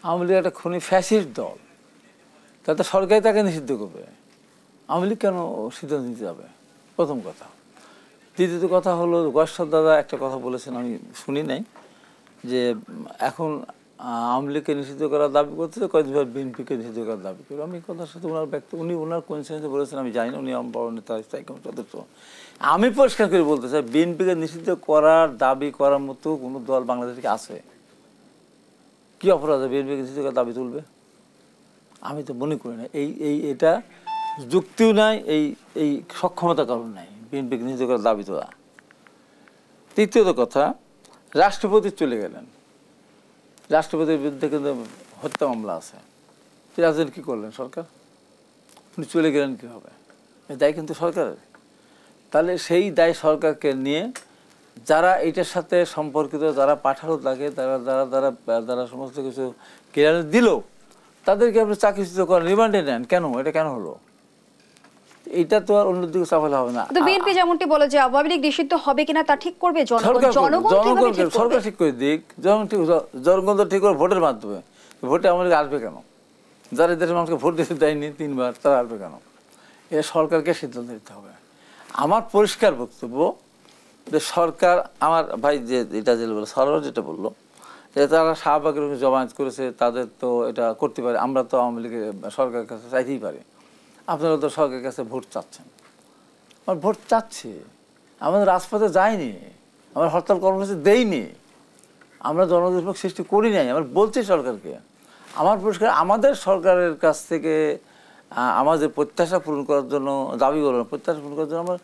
Speaker 2: আওয়ামী লীগ একটা খুনি ফ্যাসিস্ট দল, তাতে সরকারই তাকে নিষিদ্ধ করবে, আওয়ামী লীগ কেন সিদ্ধান্ত নিতে যাবে? প্রথম কথা। দ্বিতীয়ত কথা হলো, গয়েশ্বর দাদা একটা কথা বলেছেন, আমি শুনি নাই, যে এখন আওয়ামী লীগকে নিষিদ্ধ করার দাবি করতেছে, কয়েকদিন পর বিএনপিকে নিষিদ্ধ করার দাবি করবে। আমি কথার সাথে ওনার উনি ওনার কোইন্সিডেন্সে বলেছেন, আমি জানি না, উনি আমার বড় নেতা স্থায়ী কমিটির সদস্য। আমি পরিষ্কার করে বলতে চাই, বিএনপিকে নিষিদ্ধ করার দাবি করার মতো কোনো দল বাংলাদেশে আছে? কি অপরাধে বিএনপিকে নিষিদ্ধ করার দাবি তুলবে? আমি তো মনে করি না এটা যুক্তিও নাই, এই সক্ষমতা কারণ নাই বিএনপিকে নিষিদ্ধ করার দাবি তোলা। তৃতীয়ত কথা, রাষ্ট্রপতি চলে গেলেন, রাষ্ট্রপতির বিরুদ্ধে কিন্তু হত্যা মামলা আছে, রাজনীতি কী করলেন সরকার? উনি চলে গেলেন কীভাবে? এই দায় কিন্তু সরকারের। তাহলে সেই দায় সরকারকে নিয়ে যারা এইটার সাথে সম্পর্কিত, যারা পাঠালো তাকে, যারা সমস্ত কিছু ক্লিয়ারেন্স দিল, তাদেরকে আপনি চাকরিচ্যুত করেন, রিমান্ডে নেন। কেন? এটা কেন হলো? এটা তো আর অন্যদিকে চাপালে হবে না।
Speaker 1: বিএনপি যেমনটি বলে যে আওয়ামী লীগ নিষিদ্ধ হবে কিনা তা ঠিক করবে জনগণ।
Speaker 2: সরকার ঠিক করে দিক, জনগণ তো ঠিক করে ভোটের মাধ্যমে। ভোটে আওয়ামী লীগ আসবে কেন? যারা দেশের মানুষকে ভোট দিতে দেয়নি 3 বার, তারা আসবে কেন? এটা সরকারকে সিদ্ধান্ত নিতে হবে। আমার পরিষ্কার বক্তব্য যে সরকার, আমার ভাই যে এটা যে বললো, সরকার যেটা বললো যে তারা শাহবাগের জমায়েত করেছে, তাদের তো এটা করতে পারে, আমরা তো আওয়ামী লীগের সরকারের কাছে চাইতেই পারি। আপনারা তো সরকারের কাছে ভোট চাচ্ছেন, আমার ভোট চাচ্ছি, আমাদের রাজপথে যায়নি, আমরা হরতাল কর্মসূচি দেইনি, আমরা জনদুর্ভোগ সৃষ্টি করি নাই, আমরা বলছি সরকারকে। আমার পরিষ্কার, আমাদের সরকারের কাছ থেকে আমাদের প্রত্যাশা পূরণ করার জন্য, দাবি করবো প্রত্যাশা পূরণ করার জন্য আমরা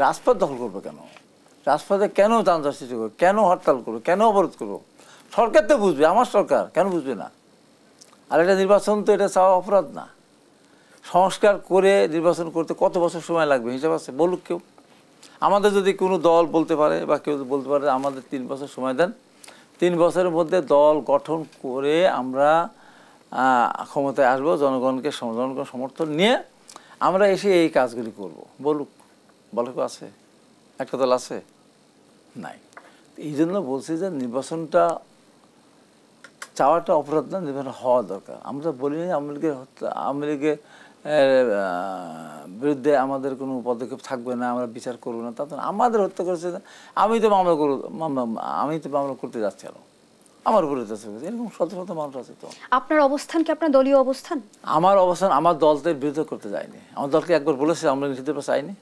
Speaker 2: রাজপথ দখল করবো কেন? রাজপথে কেন যানজট সৃষ্টি করবো? কেন হরতাল করবো? কেন অবরোধ করবো? সরকার তো বুঝবে, আমার সরকার কেন বুঝবে না? আর এটা নির্বাচন তো এটা চাওয়া অপরাধ না। সংস্কার করে নির্বাচন করতে কত বছর সময় লাগবে হিসাব আছে? বলুক কেউ। আমাদের যদি কোনো দল বলতে পারে বা কেউ বলতে পারে আমাদের 3 বছর সময় দেন, 3 বছরের মধ্যে দল গঠন করে আমরা ক্ষমতায় আসবো, জনগণকে জনগণ সমর্থন নিয়ে আমরা এসে এই কাজগুলি করব, বলুক। বলে কেউ আছে? একটা দল আছে? নাই। এই জন্য বলছি যে নির্বাচনটা চাওয়াটা অপরাধ না, নির্বাচন হওয়া দরকার। আমরা বলি না আওয়ামী লীগের বিরুদ্ধে আমাদের কোনো পদক্ষেপ থাকবে না, আমরা বিচার করবো না, তা তো আমাদের হত্যা করেছে, আমি তো মামলা করতে যাচ্ছি, আরো আমার উপরে এরকম শত শত মানুষ আছে। তো
Speaker 1: আপনার অবস্থান কি আপনার দলীয় অবস্থান?
Speaker 2: আমার অবস্থান, আমার দলদের বিরুদ্ধে করতে যায়নি। আমার দলকে একবার বলেছে আমরা নিষিদ্ধ চাইনি।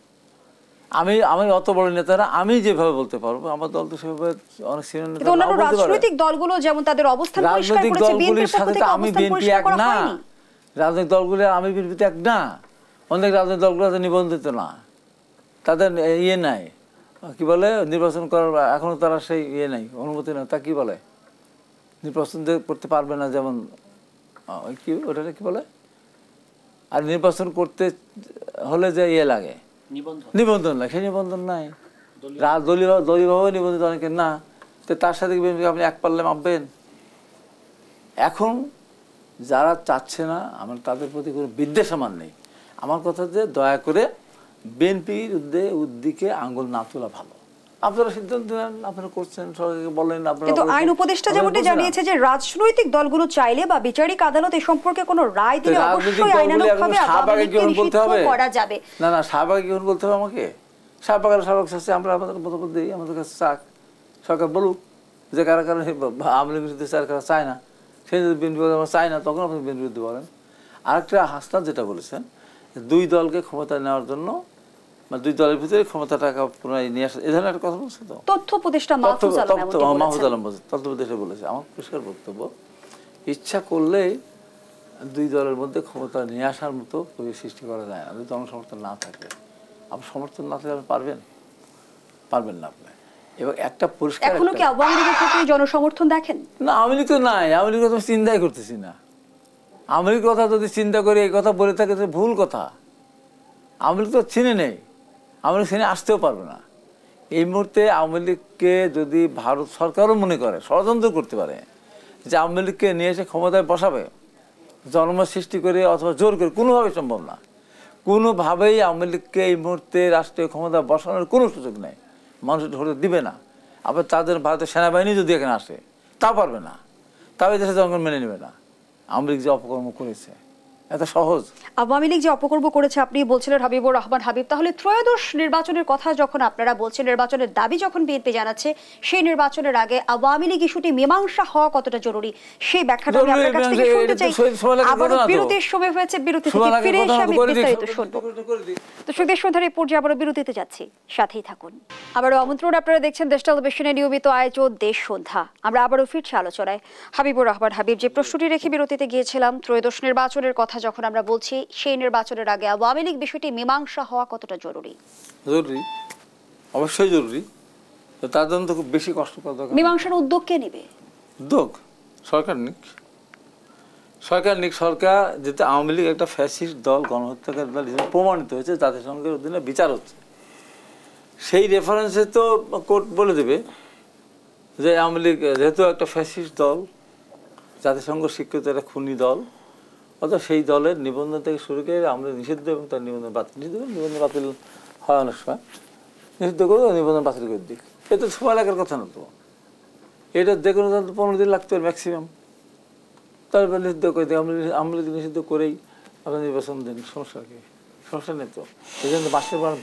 Speaker 2: আমি অত বড় নেতারা আমি যেভাবে বলতে পারবো, আমার দল তো সেভাবে অনেক সিনিয়র নেতা।
Speaker 1: রাজনৈতিক দলগুলো যেমন তাদের অবস্থান পরিষ্কার করেছে,
Speaker 2: দলগুলির সাথে তো আমি বিএনপি এক না, রাজনৈতিক দলগুলি আমি বিএনপিতে এক না। অনেক রাজনৈতিক দলগুলো নিবন্ধিত না, তাদের ইয়ে নাই, কি বলে নির্বাচন করার এখনও তারা সেই ইয়ে নেই, অনুমতি নেই, তা কি বলে নির্বাচন করতে পারবে না, যেমন কি ওটা কি বলে, আর নির্বাচন করতে হলে যে ইয়ে লাগে নিবন্ধন লাগে, সেই নিবন্ধন নাই, দলীয়ভাবে নিবন্ধিত অনেকে না, তো তার সাথে আপনি এক পাল্লে মাপবেন। এখন যারা চাচ্ছে না, আমার তাদের প্রতি কোনো বিদ্বেষ আমার নেই, আমার কথা যে দয়া করে বিএনপির উদ্দিকে আঙ্গুল না তোলা ভালো। আপনারা সিদ্ধান্ত নেন, আপনারা করছেন, সরকারকে বলেন।
Speaker 1: কিন্তু আইন উপদেষ্টা যেমনটি জানিয়েছে যে রাজনৈতিক দলগুলো চাইলে বা বিচারিক আদালত এই সম্পর্কে কোনো রায় দিলে অবশ্যই আইনানুগভাবে আওয়ামী লীগকে নিষিদ্ধ করা যাবে।
Speaker 2: না না, শাহবাগ এখন বলতে হবে আমাকে, শাহবাগ চাচ্ছে, আমরা আমাদের মতামত দিই, আমাদের কাছে চাক, সরকার বলুক যে কারা কারা আওয়ামী লীগের বিরুদ্ধে চায়, কারা চায় না, সেই যদি বিএনপি আমরা চাই না, তখন আপনি বিএনপির বিরুদ্ধে বলেন। আরেকটা হাসনাত যেটা বলেছেন, দুই দলকে ক্ষমতা নেওয়ার জন্য বা দুই দলের ভিতরে ক্ষমতাটাকে পুনরায় নিয়ে আসা, এই ধরনের একটা কথা বলছে তো
Speaker 1: তথ্য উপদেষ্টা মাহফুজ
Speaker 2: আলম বলছে, তথ্য উপদেষ্টা বলেছে। আমার পরিষ্কার বক্তব্য, ইচ্ছা করলে দুই দলের মধ্যে ক্ষমতা নিয়ে আসার মতো পরিবেশ সৃষ্টি করা যায় না, যদি জনসমর্থন না থাকে। আপনার সমর্থন না থাকলে আপনি পারবেন না আপনি। এবং একটা পরিষ্কার,
Speaker 1: এখনো কি আওয়ামী লীগের ক্ষেত্রে জনসমর্থন দেখেন?
Speaker 2: না, আওয়ামী লীগ তো নাই, আওয়ামী লীগ কথা চিন্তাই করতেছি না। আওয়ামী লীগের কথা যদি চিন্তা করে এই কথা বলে থাকে, ভুল কথা। আওয়ামী লীগ তো চিনে নেই, আওয়ামী লীগ চিনে আসতেও পারবে না। এই মুহূর্তে আওয়ামী লীগকে যদি ভারত সরকারও মনে করে, ষড়যন্ত্র করতে পারে যে আওয়ামী লীগকে নিয়ে এসে ক্ষমতায় বসাবে, জনমত সৃষ্টি করে অথবা জোর করে, কোনোভাবেই সম্ভব না। কোনোভাবেই আওয়ামী লীগকে এই মুহূর্তে রাষ্ট্রীয় ক্ষমতা বসানোর কোনো সুযোগ নেই, মানুষ ধরে দিবে না। আবার তাদের ভারতের সেনাবাহিনী যদি এখানে আসে, তা পারবে না, তাও এই দেশে জনগণ মেনে নেবে না। আওয়ামী লীগ যে অপকর্ম করেছে এত সহজ।
Speaker 1: আওয়ামী লীগ যে অপকর্ম করেছে আপনি বলছিলেন হাবিবুর রহমান হাবিব, তাহলে ত্রয়োদশ নির্বাচনের কথা যখন আপনারা বলছেন, নির্বাচনের দাবি যখন বিএনপি জানাচ্ছে, সেই নির্বাচনের আগে আওয়ামী লীগ ইস্যুটি মীমাংসা হওয়া কতটা জরুরি, সেই ব্যাখ্যাটা আমি আপনার কাছ থেকে শুনতে চাই। আবারও বিরতির সময় হয়েছে, বিরতি থেকে ফিরে এসে আমি বিস্তারিত শুনবো। তো সুদেশ সন্ধ্যার এই পর্যায়ে আবারও বিরতিতে যাচ্ছি, সাথেই থাকুন। আবারও আমন্ত্রণ, আপনারা দেখছেন দেশ টেলিভিশনের নিয়মিত আয়োজন দেশ সন্ধ্যা। আমরা আবারও ফিরছি আলোচনায়। হাবিবুর রহমান হাবিব, যে প্রশ্নটি রেখে বিরতিতে গিয়েছিলাম, ত্রয়োদশ নির্বাচনের কথা যখন আমরা বলছি, সেই নির্বাচনের আগে আওয়ামী লীগ বিষয়টি মীমাংসা হওয়া কতটা জরুরি?
Speaker 2: জরুরি, অবশ্যই জরুরি। তার জন্য তো খুব বেশি কষ্ট করা দরকার।
Speaker 1: মীমাংসার উদ্যোগ কে নেবে?
Speaker 2: উদ্যোগ সরকার নিক, সরকার যেতে আওয়ামী লীগ একটা ফ্যাসিস্ট দল, গণহত্যাকারী দল হিসেবে প্রমাণিত হয়েছে, জাতিসংঘের অধীনে বিচার হচ্ছে, সেই রেফারেন্সে তো কোর্ট বলে দেবে যে আওয়ামী লীগ যেহেতু একটা ফ্যাসিস্ট দল, জাতিসংঘ স্বীকৃত একটা খুনি দল, অর্থাৎ সেই দলের নিবন্ধন থেকে শুরু করে আমরা নিষিদ্ধ এবং তার নিবন্ধন বাতিল, নিবন্ধন বাতিল হয় অনেক সময়, নিষিদ্ধ করে নিবন্ধন বাতিল করে দিক। এটা সময় লাগার কথা না তো, এটা যে কোনো 15 দিন লাগতো ম্যাক্সিমাম, তারপর নিষিদ্ধ করে দিই। আমরা নিষিদ্ধ করেই আপনার নির্বাচন দিন, সমস্যা নেই তো। এই জন্য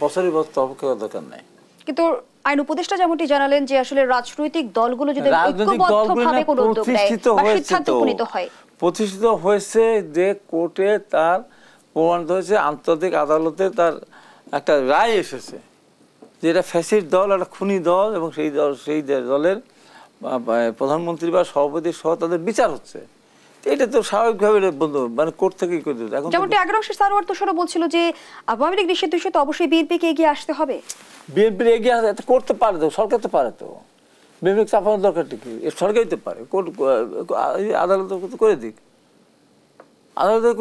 Speaker 2: বছরের বছর অপেক্ষা করার দরকার নেই।
Speaker 1: কিন্তু আইন উপদেষ্টা যেমনটি জানালেন যে আসলে রাজনৈতিক দলগুলো যদি ঐক্যবদ্ধভাবে কোনো উদ্যোগ নেয় বা সিদ্ধান্ত উপনীত হয়,
Speaker 2: প্রতিষ্ঠিত হয়েছে যে কোর্টে তার প্রমাণিত হয়েছে, আন্তর্জাতিক আদালতে তার একটা রায় এসেছে যে এটা ফ্যাসিস্ট দল, একটা খুনি দল, এবং সেই দলের প্রধানমন্ত্রী বা সভাপতি সহ তাদের বিচার হচ্ছে। এটা তো স্বাভাবিকভাবে বন্ধু, মানে কোর্ট থেকেই করে দিতে। এখন
Speaker 1: যেমনটি এগারোশের সারোয়ার তুষারও বলছিল যে আওয়ামী লীগ নিষিদ্ধ ইস্যুতে অবশ্যই বিএনপিকে এগিয়ে আসতে হবে।
Speaker 2: বিএনপির এগিয়ে আসতে করতে পারে তো, সরকার তো পারে তো, বিএনপি চাপানোর দরকারটা কি? সরকারই তো পারে, কোর্ট আদালত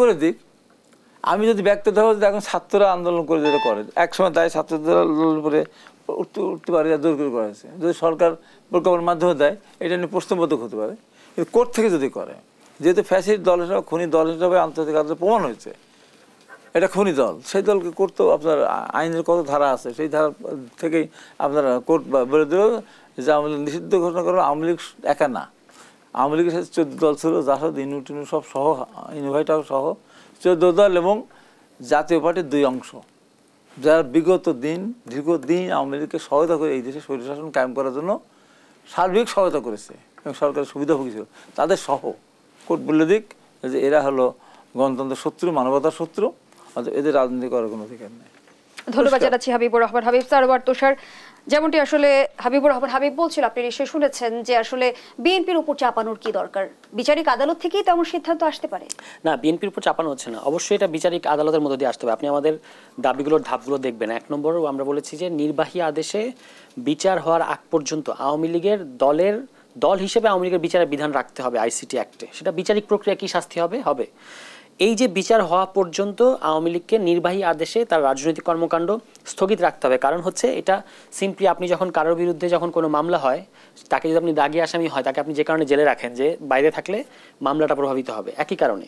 Speaker 2: করে দিক, আমি যদি ব্যক্ত দেওয়া যে এখন ছাত্ররা আন্দোলন করে যেটা করে, একসময় দায় ছাত্রদের আন্দোলন করে উঠতে পারে, দূর করে করেছে, যদি সরকার প্রজ্ঞাপনের মাধ্যমে দেয়, এটা নিয়ে প্রশ্নবোধক হতে পারে। কিন্তু কোর্ট থেকে যদি করে, যেহেতু ফ্যাসিস্ট দল হিসাবে, খুনি দল হিসাবে আন্তর্জাতিক আদালতে প্রমাণ হয়েছে এটা খুনি দল, সেই দলকে কোর্ট তো আপনার আইনের কত ধারা আছে, সেই ধারা থেকেই আপনারা কোর্ট বলে দিল যে আওয়ামী লীগ নিষিদ্ধ ঘোষণা করবে। আওয়ামী লীগ একা না, আওয়ামী লীগের সাথে 14 দল ছিল, জাসদ, ইনু সব সহ, ইনভাইটার সহ 14 দল এবং জাতীয় পার্টির 2 অংশ, যারা দীর্ঘদিন আওয়ামী লীগকে সহায়তা করে এই দেশে স্বৈরশাসন কায়েম করার জন্য সার্বিক সহায়তা করেছে এবং সরকারের সুবিধাভোগী ছিল, তাদের সহ কোর্ট বলে দিক যে এরা হলো গণতন্ত্রের শত্রু, মানবতার শত্রু, অর্থাৎ এদের রাজনীতি করার কোনো অধিকার নেই।
Speaker 1: ধন্যবাদ জানাচ্ছি হাবিবুর রহমান হাবিব স্যার। আবার তুষার, যেমনটি আসলে হাবিবুর রহমান হাবিব বলছিল, আপনি নিশ্চয়ই শুনেছেন যে আসলে বিএনপির উপর চাপানোর কি দরকার, বিচারিক আদালত থেকেই তেমন সিদ্ধান্ত আসতে পারে।
Speaker 3: না, বিএনপির উপর চাপানো হচ্ছে না, অবশ্যই এটা বিচারিক আদালতের মধ্যে দিয়ে আসতে হবে। আপনি আমাদের দাবিগুলোর ধাপগুলো দেখবেন। 1 নম্বর আমরা বলেছি যে নির্বাহী আদেশে বিচার হওয়ার আগ পর্যন্ত আওয়ামী লীগের দল হিসেবে আওয়ামী লীগের বিচারের বিধান রাখতে হবে আইসিটি অ্যাক্টে। সেটা বিচারিক প্রক্রিয়া কি শাস্তি হবে। এই যে বিচার হওয়া পর্যন্ত আওয়ামী লীগকে নির্বাহী আদেশে তার রাজনৈতিক কর্মকাণ্ড স্থগিত রাখতে হবে। কারণ হচ্ছে এটা সিম্পলি আপনি যখন কারোর বিরুদ্ধে যখন কোনো মামলা হয়, তাকে যদি আপনি দাগি আসামি হয়, তাকে আপনি যে কারণে জেলে রাখেন, যে বাইরে থাকলে মামলাটা প্রভাবিত হবে একই কারণে।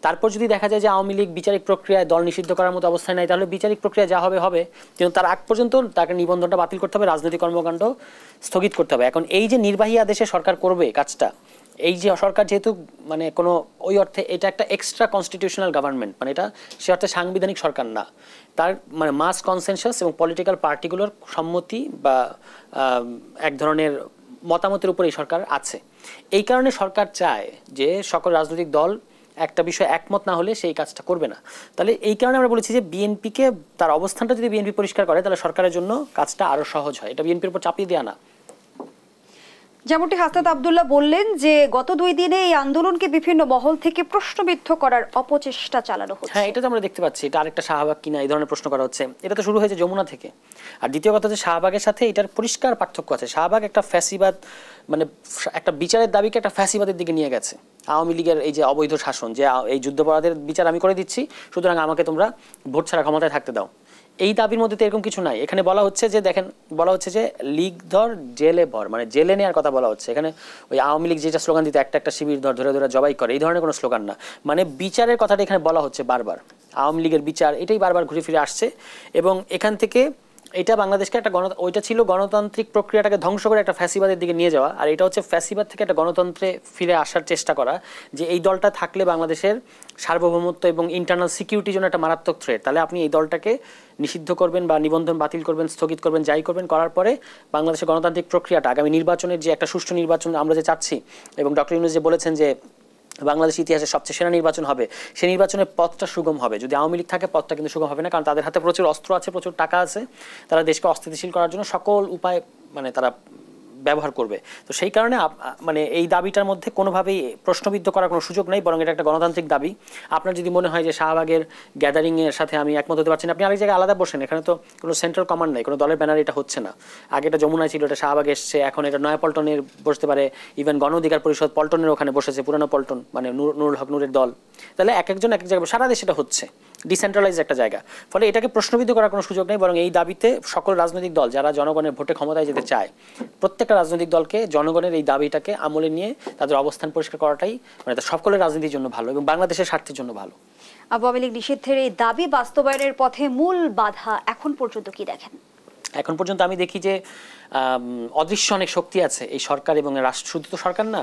Speaker 3: তারপর যদি দেখা যায় যে আওয়ামী লীগ বিচারিক প্রক্রিয়ায় দল নিষিদ্ধ করার মতো অবস্থায় নাই, তাহলে বিচারিক প্রক্রিয়া যা হবে, কিন্তু তার আগ পর্যন্ত তাকে নিবন্ধনটা বাতিল করতে হবে, রাজনৈতিক কর্মকাণ্ড স্থগিত করতে হবে। এখন এই যে নির্বাহী আদেশে সরকার করবে কাজটা, এই যে সরকার যেহেতু মানে কোনো ওই অর্থে এটা একটা এক্সট্রা কনস্টিটিউশনাল গভর্নমেন্ট, মানে এটা সে অর্থে সাংবিধানিক সরকার না, তার মানে মাস কনসেনসাস এবং পলিটিক্যাল পার্টিগুলোর সম্মতি বা এক ধরনের মতামতের উপর এই সরকার আছে। এই কারণে সরকার চায় যে সকল রাজনৈতিক দল একটা বিষয় একমত না হলে সেই কাজটা করবে না। তাহলে এই কারণে আমরা বলেছি যে বিএনপিকে তার অবস্থানটা যদি বিএনপি পরিষ্কার করে, তাহলে সরকারের জন্য কাজটা আরো সহজ হয়। এটা বিএনপির উপর চাপিয়ে দেওয়া না।
Speaker 1: যেমনটি হাসনাত আব্দুল্লাহ বললেন যে গত 2 দিনে এই আন্দোলনকে বিভিন্ন মহল থেকে প্রশ্নবিদ্ধ করার অপচেষ্টা চালানো হচ্ছে।
Speaker 3: হ্যাঁ, এটা তো আমরা দেখতে পাচ্ছি। এটা আরেকটা শাহবাগ কিনা এই ধরনের প্রশ্ন করা হচ্ছে। এটা তো শুরু হয়েছে যমুনা থেকে। আর দ্বিতীয় কথা যে শাহবাগের সাথে এটার পরিষ্কার পার্থক্য আছে। শাহবাগ একটা ফ্যাসিবাদ, মানে একটা বিচারের দাবিকে একটা ফ্যাসিবাদের দিকে নিয়ে গেছে। আওয়ামী লীগের এই যে অবৈধ শাসন, যে এই যুদ্ধাপরাধের বিচার আমি করে দিচ্ছি, সুতরাং আমাকে তোমরা ভোট ছাড়া ক্ষমতায় থাকতে দাও, এই দাবির মধ্যে তো এরকম কিছু নাই। এখানে বলা হচ্ছে যে দেখেন, বলা হচ্ছে যে লীগ ধর জেলে ভর, মানে জেলে নেওয়ার কথা বলা হচ্ছে। এখানে ওই আওয়ামী লীগ যেটা স্লোগান দিতে একটা শিবির ধরে জবাই করে, এই ধরনের কোনো স্লোগান না। মানে বিচারের কথাটা এখানে বলা হচ্ছে বারবার, আওয়ামী লীগের বিচার, এটাই বারবার ঘুরে ফিরে আসছে। এবং এখান থেকে এটা বাংলাদেশকে একটা ওইটা ছিল গণতান্ত্রিক প্রক্রিয়াটাকে ধ্বংস করে একটা ফ্যাসিবাদের দিকে নিয়ে যাওয়া, আর এটা হচ্ছে ফ্যাসিবাদ থেকে একটা গণতন্ত্রে ফিরে আসার চেষ্টা করা, যে এই দলটা থাকলে বাংলাদেশের সার্বভৌমত্ব এবং ইন্টারনাল সিকিউরিটির জন্য একটা মারাত্মক থ্রেট। তাহলে আপনি এই দলটাকে নিষিদ্ধ করবেন বা নিবন্ধন বাতিল করবেন, স্থগিত করবেন, যাই করবেন, করার পরে বাংলাদেশের গণতান্ত্রিক প্রক্রিয়াটা, আগামী নির্বাচনের যে একটা সুষ্ঠু নির্বাচন আমরা যে চাচ্ছি, এবং ডক্টর ইউনূস যে বলেছেন যে বাংলাদেশ ইতিহাসের সবচেয়ে সেরা নির্বাচন হবে, সেই নির্বাচনের পথটা সুগম হবে। যদি আওয়ামী লীগ থাকে, পথটা কিন্তু সুগম হবে না, কারণ তাদের হাতে প্রচুর অস্ত্র আছে, প্রচুর টাকা আছে, তারা দেশকে অস্থিতিশীল করার জন্য সকল উপায় মানে তারা ব্যবহার করবে। তো সেই কারণে মানে এই দাবিটার মধ্যে কোনোভাবেই প্রশ্নবিদ্ধ করার কোনো সুযোগ নেই, বরং এটা একটা গণতান্ত্রিক দাবি। আপনার যদি মনে হয় যে শাহবাগের গ্যাদারিংয়ের সাথে আমি একমত হতে পারছি না, আপনি আরেক জায়গায় আলাদা বসেন। এখানে তো কোনো সেন্ট্রাল কমান্ড নেই, কোনো দলের ব্যানার এটা হচ্ছে না। আগে এটা যমুনায় ছিল, এটা শাহবাগে এসছে, এখন এটা নয়াপল্টনের বসতে পারে। ইভেন গণ অধিকার পরিষদ পল্টনের ওখানে বসেছে, পুরানো পল্টন, মানে নুরুল হক নূরের দল। তাহলে এক একজন এক এক জায়গায়, সারা দেশে এটা হচ্ছে, ডিসেন্ট্রালাইজ একটা জায়গা। ফলে এটাকে প্রশ্নবিদ্ধ করার কোনো সুযোগ নেই, বরং এই দাবিতে সকল রাজনৈতিক দল যারা জনগণের ভোটে ক্ষমতায় যেতে চায়, প্রত্যেকটা রাজনৈতিক দলকে জনগণের এই দাবিটাকে আমলে নিয়ে তাদের অবস্থান পরিষ্কার করাটাই মানে সকলের রাজনীতির জন্য ভালো এবং বাংলাদেশের স্বার্থের জন্য ভালো।
Speaker 1: আওয়ামী লীগ নিষিদ্ধের এই দাবি বাস্তবায়নের পথে মূল বাধা এখন পর্যন্ত কি দেখেন?
Speaker 3: এখন পর্যন্ত আমি দেখি যে অদৃশ্য অনেক শক্তি আছে এই সরকার এবং রাষ্ট্র, শুধু তো সরকার না,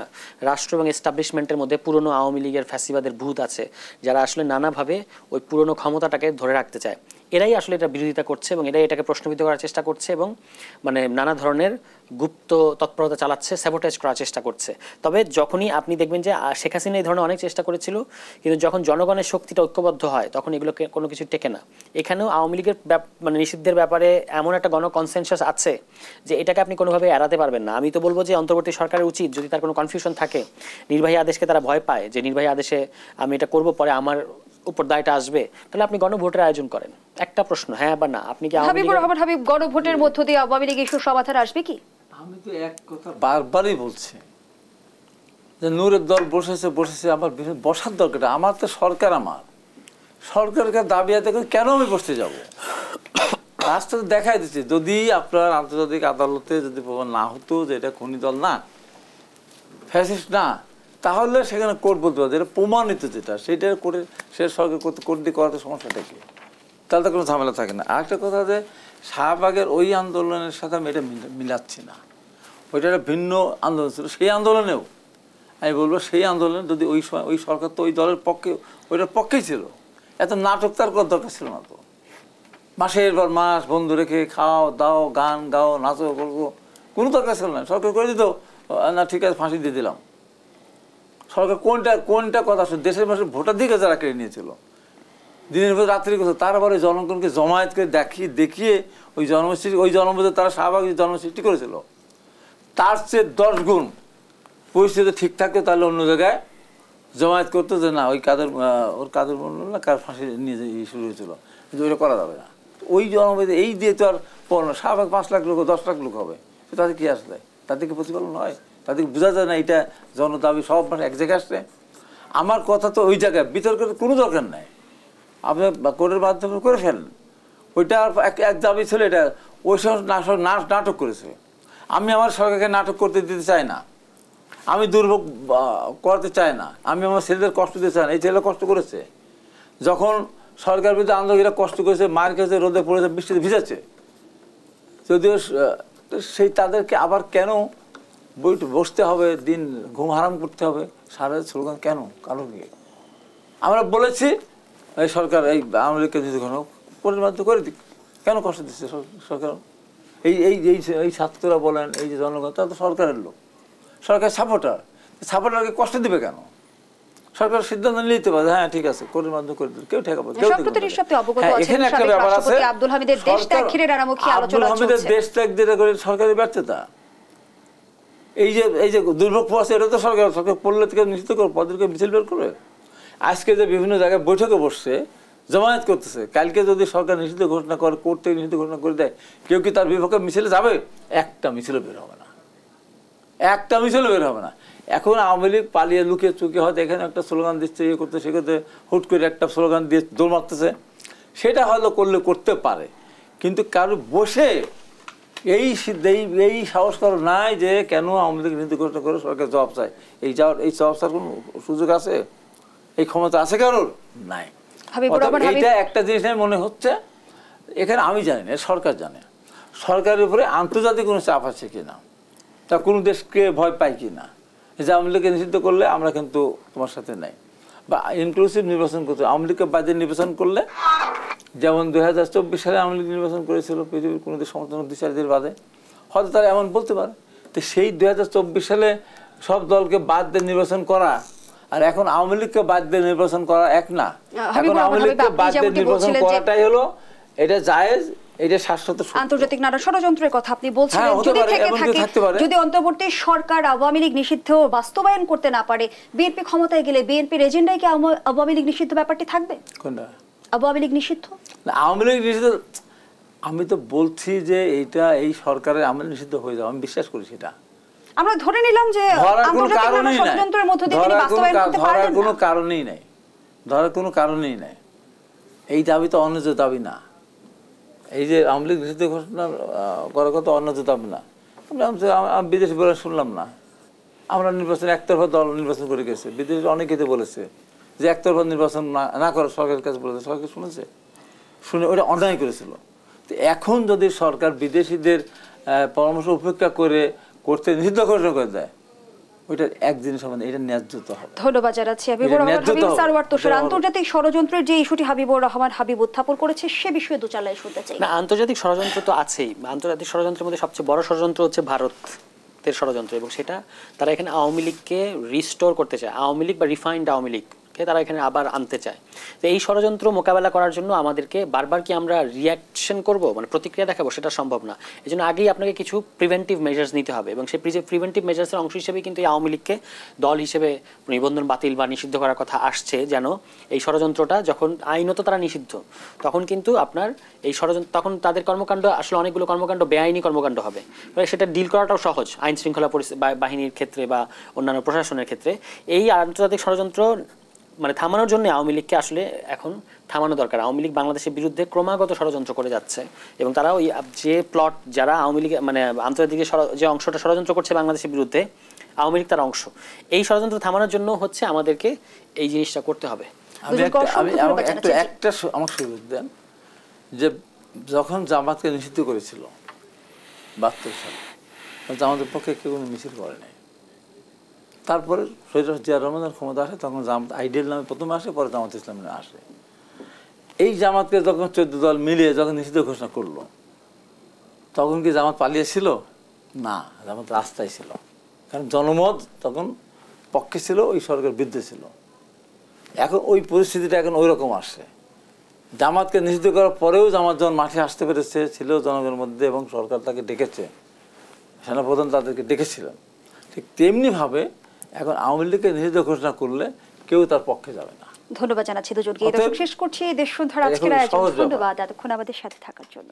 Speaker 3: রাষ্ট্র এবং এস্টাবলিশমেন্টের মধ্যে পুরনো আওয়ামী লীগের ফ্যাসিবাদের ভূত আছে, যারা আসলে নানাভাবে ওই পুরনো ক্ষমতাটাকে ধরে রাখতে চায়। এরাই আসলে এটা বিরোধিতা করছে এবং এরাই এটাকে প্রশ্নবিদ্ধ করার চেষ্টা করছে এবং মানে নানা ধরনের গুপ্ত তৎপরতা চালাচ্ছে, স্যাবোটেজ করার চেষ্টা করছে। তবে যখনই আপনি দেখবেন যে শেখ হাসিনা এই ধরনের অনেক চেষ্টা করেছিল, কিন্তু যখন জনগণের শক্তিটা ঐক্যবদ্ধ হয় তখন এগুলোকে কোনো কিছু টেকে না। এখানেও আওয়ামী লীগের মানে নিষিদ্ধের ব্যাপারে এমন একটা কনসেনসাস আছে যে এটাকে আপনি কোনোভাবে এড়াতে পারবেন না। আমি তো বলবো যে অন্তর্বর্তী সরকারের উচিত, যদি তার কোনো কনফিউশন থাকে, নির্বাহী আদেশকে তারা ভয় পায় যে নির্বাহী আদেশে আমি এটা করব, পরে আমার উপর দায়টা আসবে, তাহলে আপনি গণভোটের আয়োজন করেন। একটা প্রশ্ন, হ্যাঁ বা না, আপনি কি
Speaker 1: হাবিবুর রহমান হাবিব, গণভোটের মধ্য দিয়ে আওয়ামী লীগ ইস্যুর সমাধান আসবে কি?
Speaker 2: আমি তো এক কথা বারবারই বলছি যে নূরের দল বসেছে, আমার বসার দরকার, আমার তো সরকার, আমার সরকারকে দাবি আদায় করে কেন আমি বসতে যাব? রাষ্ট্র দেখাই দিচ্ছে, যদি আপনার আন্তর্জাতিক আদালতে যদি প্রমাণ না হতো যে এটা খনি দল না, ফ্যাসিস্ট না, তাহলে সেখানে কোর্ট বলতে পারতো এটা প্রমাণিত, যেটা সেটা করে সে সরকার কোর্ট দিয়ে করাতে সমস্যাটা কি? তাহলে তো কোনো ঝামেলা থাকে না। আরেকটা কথা যে শাহবাগের ওই আন্দোলনের সাথে আমি এটা মিলাচ্ছি না, ওইটা একটা ভিন্ন আন্দোলন ছিল। সেই আন্দোলনেও আমি বলবো, সেই আন্দোলনে যদি ওই সরকার তো ওই দলের পক্ষে, ওইটার পক্ষেই ছিল, এত নাটক তার করার দরকার ছিল না। তো মাসের পর মাস বন্ধু রেখে খাও দাও, গান গাও, নাচো করবো, কোনো দরকার ছিল না। সরকার করে দিত, না ঠিক আছে ফাঁসি দিয়ে দিলাম। সরকার কোনটা কথা, দেশের মানুষের ভোটার দিকে যারা কেড়ে নিয়েছিল, দিনের পর রাত্রি করতো, তারপরে জনগণকে জমায়েত করে দেখিয়ে ওই জনমত তারা শাহবাগ জন্মসৃষ্টি করেছিল, তার চেয়ে 10 গুণ পরিস্থিতি ঠিক থাকতো, তাহলে অন্য জায়গায় জমায়েত করতো যে না ওই কাদের বলল না কার ফাঁসি নিয়ে শুরু হয়েছিল, কিন্তু ওইটা করা যাবে না। ওই জনমত এই দিয়ে তো আর পড়লো শাহবাগ 5 লাখ লোক 10 লাখ লোক হবে, তাদের কি আসলে তাদেরকে প্রতিফলন হয়? তাদেরকে বোঝা যায় না এটা জনদাবি সব মানে এক জায়গায় আসছে। আমার কথা তো ওই জায়গায় বিতর্কের কোনো দরকার নাই, আপনি কোর্টের মাধ্যমে করে ফেলেন। ওইটা এক দাবি ছিল, এটা ওই সময় নাটক করেছে। আমি আমার সরকারকে নাটক করতে দিতে চাই না, আমি দুর্ভোগ করতে চাই না, আমি আমার ছেলেদের কষ্ট দিতে চাই না। এই ছেলেরা কষ্ট করেছে, যখন সরকার বিরুদ্ধে আন্দোলনীরা কষ্ট করেছে, মার খেয়েছে, রোদে পড়েছে, বৃষ্টিতে ভিজাচ্ছে, যদিও সেই তাদেরকে আবার কেন বসতে হবে, দিন ঘুম হারাম করতে হবে, সারা স্লোগান কেন, কারণ কি? আমরা বলেছি এই সরকার এই আওয়ামী লীগকে যদি কোনো পরিমাণ করে দিক, কেন কষ্ট দিচ্ছে সরকার? এই এই এই ছাত্ররা বলেন, এই যে জনগণ, তারা তো সরকারের লোক, সরকার সাপোর্টারকে কষ্ট দিবে কেন? সরকার সিদ্ধান্ত নিতে পারে, হ্যাঁ ঠিক আছে কোর্টের মাধ্যমে করে দিবে, কেউ ঠেকাবে। এখানে একটা ব্যাপার আছে,
Speaker 1: আব্দুল হামিদের দেশ
Speaker 2: ত্যাগ যেটা করে সরকারের ব্যর্থতা। এই যে দুর্ভোগ পড়ছে, এটা তো সরকার পড়লে থেকে নিশ্চিত করে পদেরকে মিছিল বের করবে। আজকে যে বিভিন্ন জায়গায় বৈঠকে বসছে, জমায়েত করতেছে, কালকে যদি সরকার নিষিদ্ধ ঘোষণা করে, কোর্ট থেকে নিষিদ্ধ ঘোষণা করে দেয়, কেউ কি তার বিপক্ষে মিছিলে যাবে? একটা মিছিলও বের হবে না, একটা মিছিলও বের হবে না। এখন আওয়ামী লীগ পালিয়ে লুকিয়ে চুকিয়ে হয়তো এখানে একটা স্লোগান দিচ্ছে, ইয়ে করতে, সে করতে হুট করে একটা স্লোগান দিয়ে দৌড় মারতেছে, সেটা হয়তো করতে পারে, কিন্তু কারো বসে এই সাহস কারো নাই যে কেন আওয়ামী লীগ নিষিদ্ধ ঘোষণা করে সরকার জবাব চায়। এই জবাব চাওয়ার কোনো সুযোগ আছে, এই ক্ষমতা আছে কারোর? নাই। এইটা একটা জিনিস মনে হচ্ছে এখানে, আমি জানি না, সরকার জানে, সরকারের উপরে আন্তর্জাতিক কোনো চাপ আছে কিনা, তা কোনো দেশকে ভয় পায় কিনা, যে আওয়ামী লীগকে নিষিদ্ধ করলে আমরা কিন্তু তোমার সাথে নাই, বা ইনক্লুসিভ নির্বাচন করতে আওয়ামী লীগকে বাদে নির্বাচন করলে, যেমন 2024 সালে আওয়ামী লীগ নির্বাচন করেছিল পৃথিবীর কোনো দেশ সমর্থন 2-4 দিন বাদে, হয়তো তারা এমন বলতে পারে। তো সেই 2024 সালে সব দলকে বাদ দিয়ে নির্বাচন করা আর এখন আওয়ামী লীগকে বাদ দিয়ে নির্বাচন করা এক না। এখন আওয়ামী লীগকে বাদ দিয়ে নির্বাচন করাটাই হলো এটা জায়েজ, এটা শাশ্বত।
Speaker 1: আন্তর্জাতিক নানা ষড়যন্ত্রের কথা আপনি বলছিলেন, যদি থেকে থাকে, যদি অন্তর্বর্তী সরকার আওয়ামী লীগ নিষিদ্ধ বাস্তবায়ন করতে না পারে, বিএনপি ক্ষমতায় গেলে বিএনপির এজেন্ডায় কি আওয়ামী লীগ নিষিদ্ধ ব্যাপারটি থাকবে?
Speaker 2: কোনটা
Speaker 1: আওয়ামী লীগ নিষিদ্ধ?
Speaker 2: আওয়ামী লীগ নিষিদ্ধ, আমি তো বলছি যে এইটা এই সরকারের আওয়ামী নিষিদ্ধ হয়ে যাবে, আমি বিশ্বাস করি সেটা।
Speaker 1: আমরা ধরে নিলাম যে আন্তর্জাতিক নানা ষড়যন্ত্রের মধ্য দিয়ে তিনি বাস্তবায়ন করতে পারবেন না।
Speaker 2: ধরার কোনো কারণই নাই, ধরার কোনো কারণই নাই। এই দাবি তো অন্যায্য দাবি না, এই যে আওয়ামী লীগ নিষিদ্ধ ঘোষণা করার কথা অন্যায্য দাবি না। আমি বিদেশি বলে শুনলাম না, আমরা নির্বাচন একতরফা দল নির্বাচন করে গেছে, বিদেশি অনেকেতে বলেছে যে একতরফা নির্বাচন না করার সরকারের কাছে বলেছে, সরকার শুনেছে, শুনে ওটা অন্যায় করেছিল। তো এখন যদি সরকার বিদেশিদের পরামর্শ উপেক্ষা করে করতে নিষিদ্ধ ঘোষণা করে দেয়, ওইটা একদিনের সম্বন্ধে এটা ন্যায্যতা হবে।
Speaker 1: ধন্যবাদ জানাচ্ছি হাবিবুর রহমান হাবিব সারওয়ার তোষার। আন্তর্জাতিক ষড়যন্ত্রের যে ইস্যুটি হাবিবুর রহমান হাবিব উত্থাপন করেছে সে বিষয়ে দু চার লাইন শুনতে চাই।
Speaker 3: না, আন্তর্জাতিক ষড়যন্ত্র তো আছেই। আন্তর্জাতিক ষড়যন্ত্রের মধ্যে সবচেয়ে বড় ষড়যন্ত্র হচ্ছে ভারতের ষড়যন্ত্র, এবং সেটা তারা এখানে আওয়ামী লীগকে রিস্টোর করতে চায়, আওয়ামী লীগ বা রিফাইন্ড আওয়ামী লীগকে তারা এখানে আবার আনতে চায়। তো এই ষড়যন্ত্র মোকাবেলা করার জন্য আমাদেরকে বারবার কি আমরা রিয়াকশন করব, মানে প্রতিক্রিয়া দেখাবো, সেটা সম্ভব না। এই জন্য আগেই আপনাকে কিছু প্রিভেন্টিভ মেজার্স নিতে হবে, এবং সেই প্রিভেন্টিভ মেজার্সের অংশ হিসেবে কিন্তু এই আওয়ামী লীগকে দল হিসেবে নিবন্ধন বাতিল বা নিষিদ্ধ করার কথা আসছে, যেন এই ষড়যন্ত্রটা যখন আইনত তারা নিষিদ্ধ, তখন কিন্তু আপনার এই ষড়যন্ত্র, তখন তাদের কর্মকাণ্ড আসলে অনেকগুলো কর্মকাণ্ড বেআইনি কর্মকাণ্ড হবে, সেটা ডিল করাটাও সহজ আইন শৃঙ্খলা বাহিনীর ক্ষেত্রে বা অন্যান্য প্রশাসনের ক্ষেত্রে। এই আন্তর্জাতিক ষড়যন্ত্র মানে থামানোর জন্য আওয়ামী লীগকে আসলে এখন থামানো দরকার। আওয়ামী লীগ বাংলাদেশের বিরুদ্ধে ক্রমাগত ষড়যন্ত্র করে যাচ্ছে, এবং তারা ওই যে প্লট, যারা আওয়ামী লীগ মানে আন্তর্জাতিক যে অংশটা ষড়যন্ত্র করছে বাংলাদেশের বিরুদ্ধে, আওয়ামী লীগ তার অংশ। এই ষড়যন্ত্র থামানোর জন্য হচ্ছে আমাদেরকে এই জিনিসটা করতে হবে।
Speaker 2: একটা আমার সুযোগ দেন, যে যখন জামাতকে নিষিদ্ধ করেছিল 72 সালে, জামাতের পক্ষে কেউ কোনো মিছিল করে নাই। তারপরে শহীদ জিয়া রহমানের ক্ষমতা আসে, তখন জামাত আইডিয়াল নামে প্রথমে আসে, পরে জামাত ইসলাম নামে আসে। এই জামাতকে যখন 14 দল মিলিয়ে যখন নিষিদ্ধ ঘোষণা করলো, তখন কি জামাত পালিয়েছিল? না, জামাত রাস্তায় ছিল, কারণ জনমত তখন পক্ষে ছিল, ওই সরকার বিরুদ্ধে ছিল। এখন ওই পরিস্থিতিটা এখন ওই রকম আসছে, জামাতকে নিষিদ্ধ করার পরেও জামাত যখন মাঠে আসতে পেরেছে ছিল জনগণের মধ্যে এবং সরকার তাকে ডেকেছে, সেনাপ্রধান তাদেরকে ডেকেছিলেন, ঠিক তেমনিভাবে এখন আওয়ামী লীগকে নিষিদ্ধ ঘোষণা করলে কেউ তার পক্ষে যাবে না।
Speaker 1: ধন্যবাদ জানাচ্ছি দুজনকে। দর্শক শেষ করছি দেশ সুন্দর আজকের আয়োজন। ধন্যবাদ এতক্ষণ আমাদের সাথে থাকার জন্য।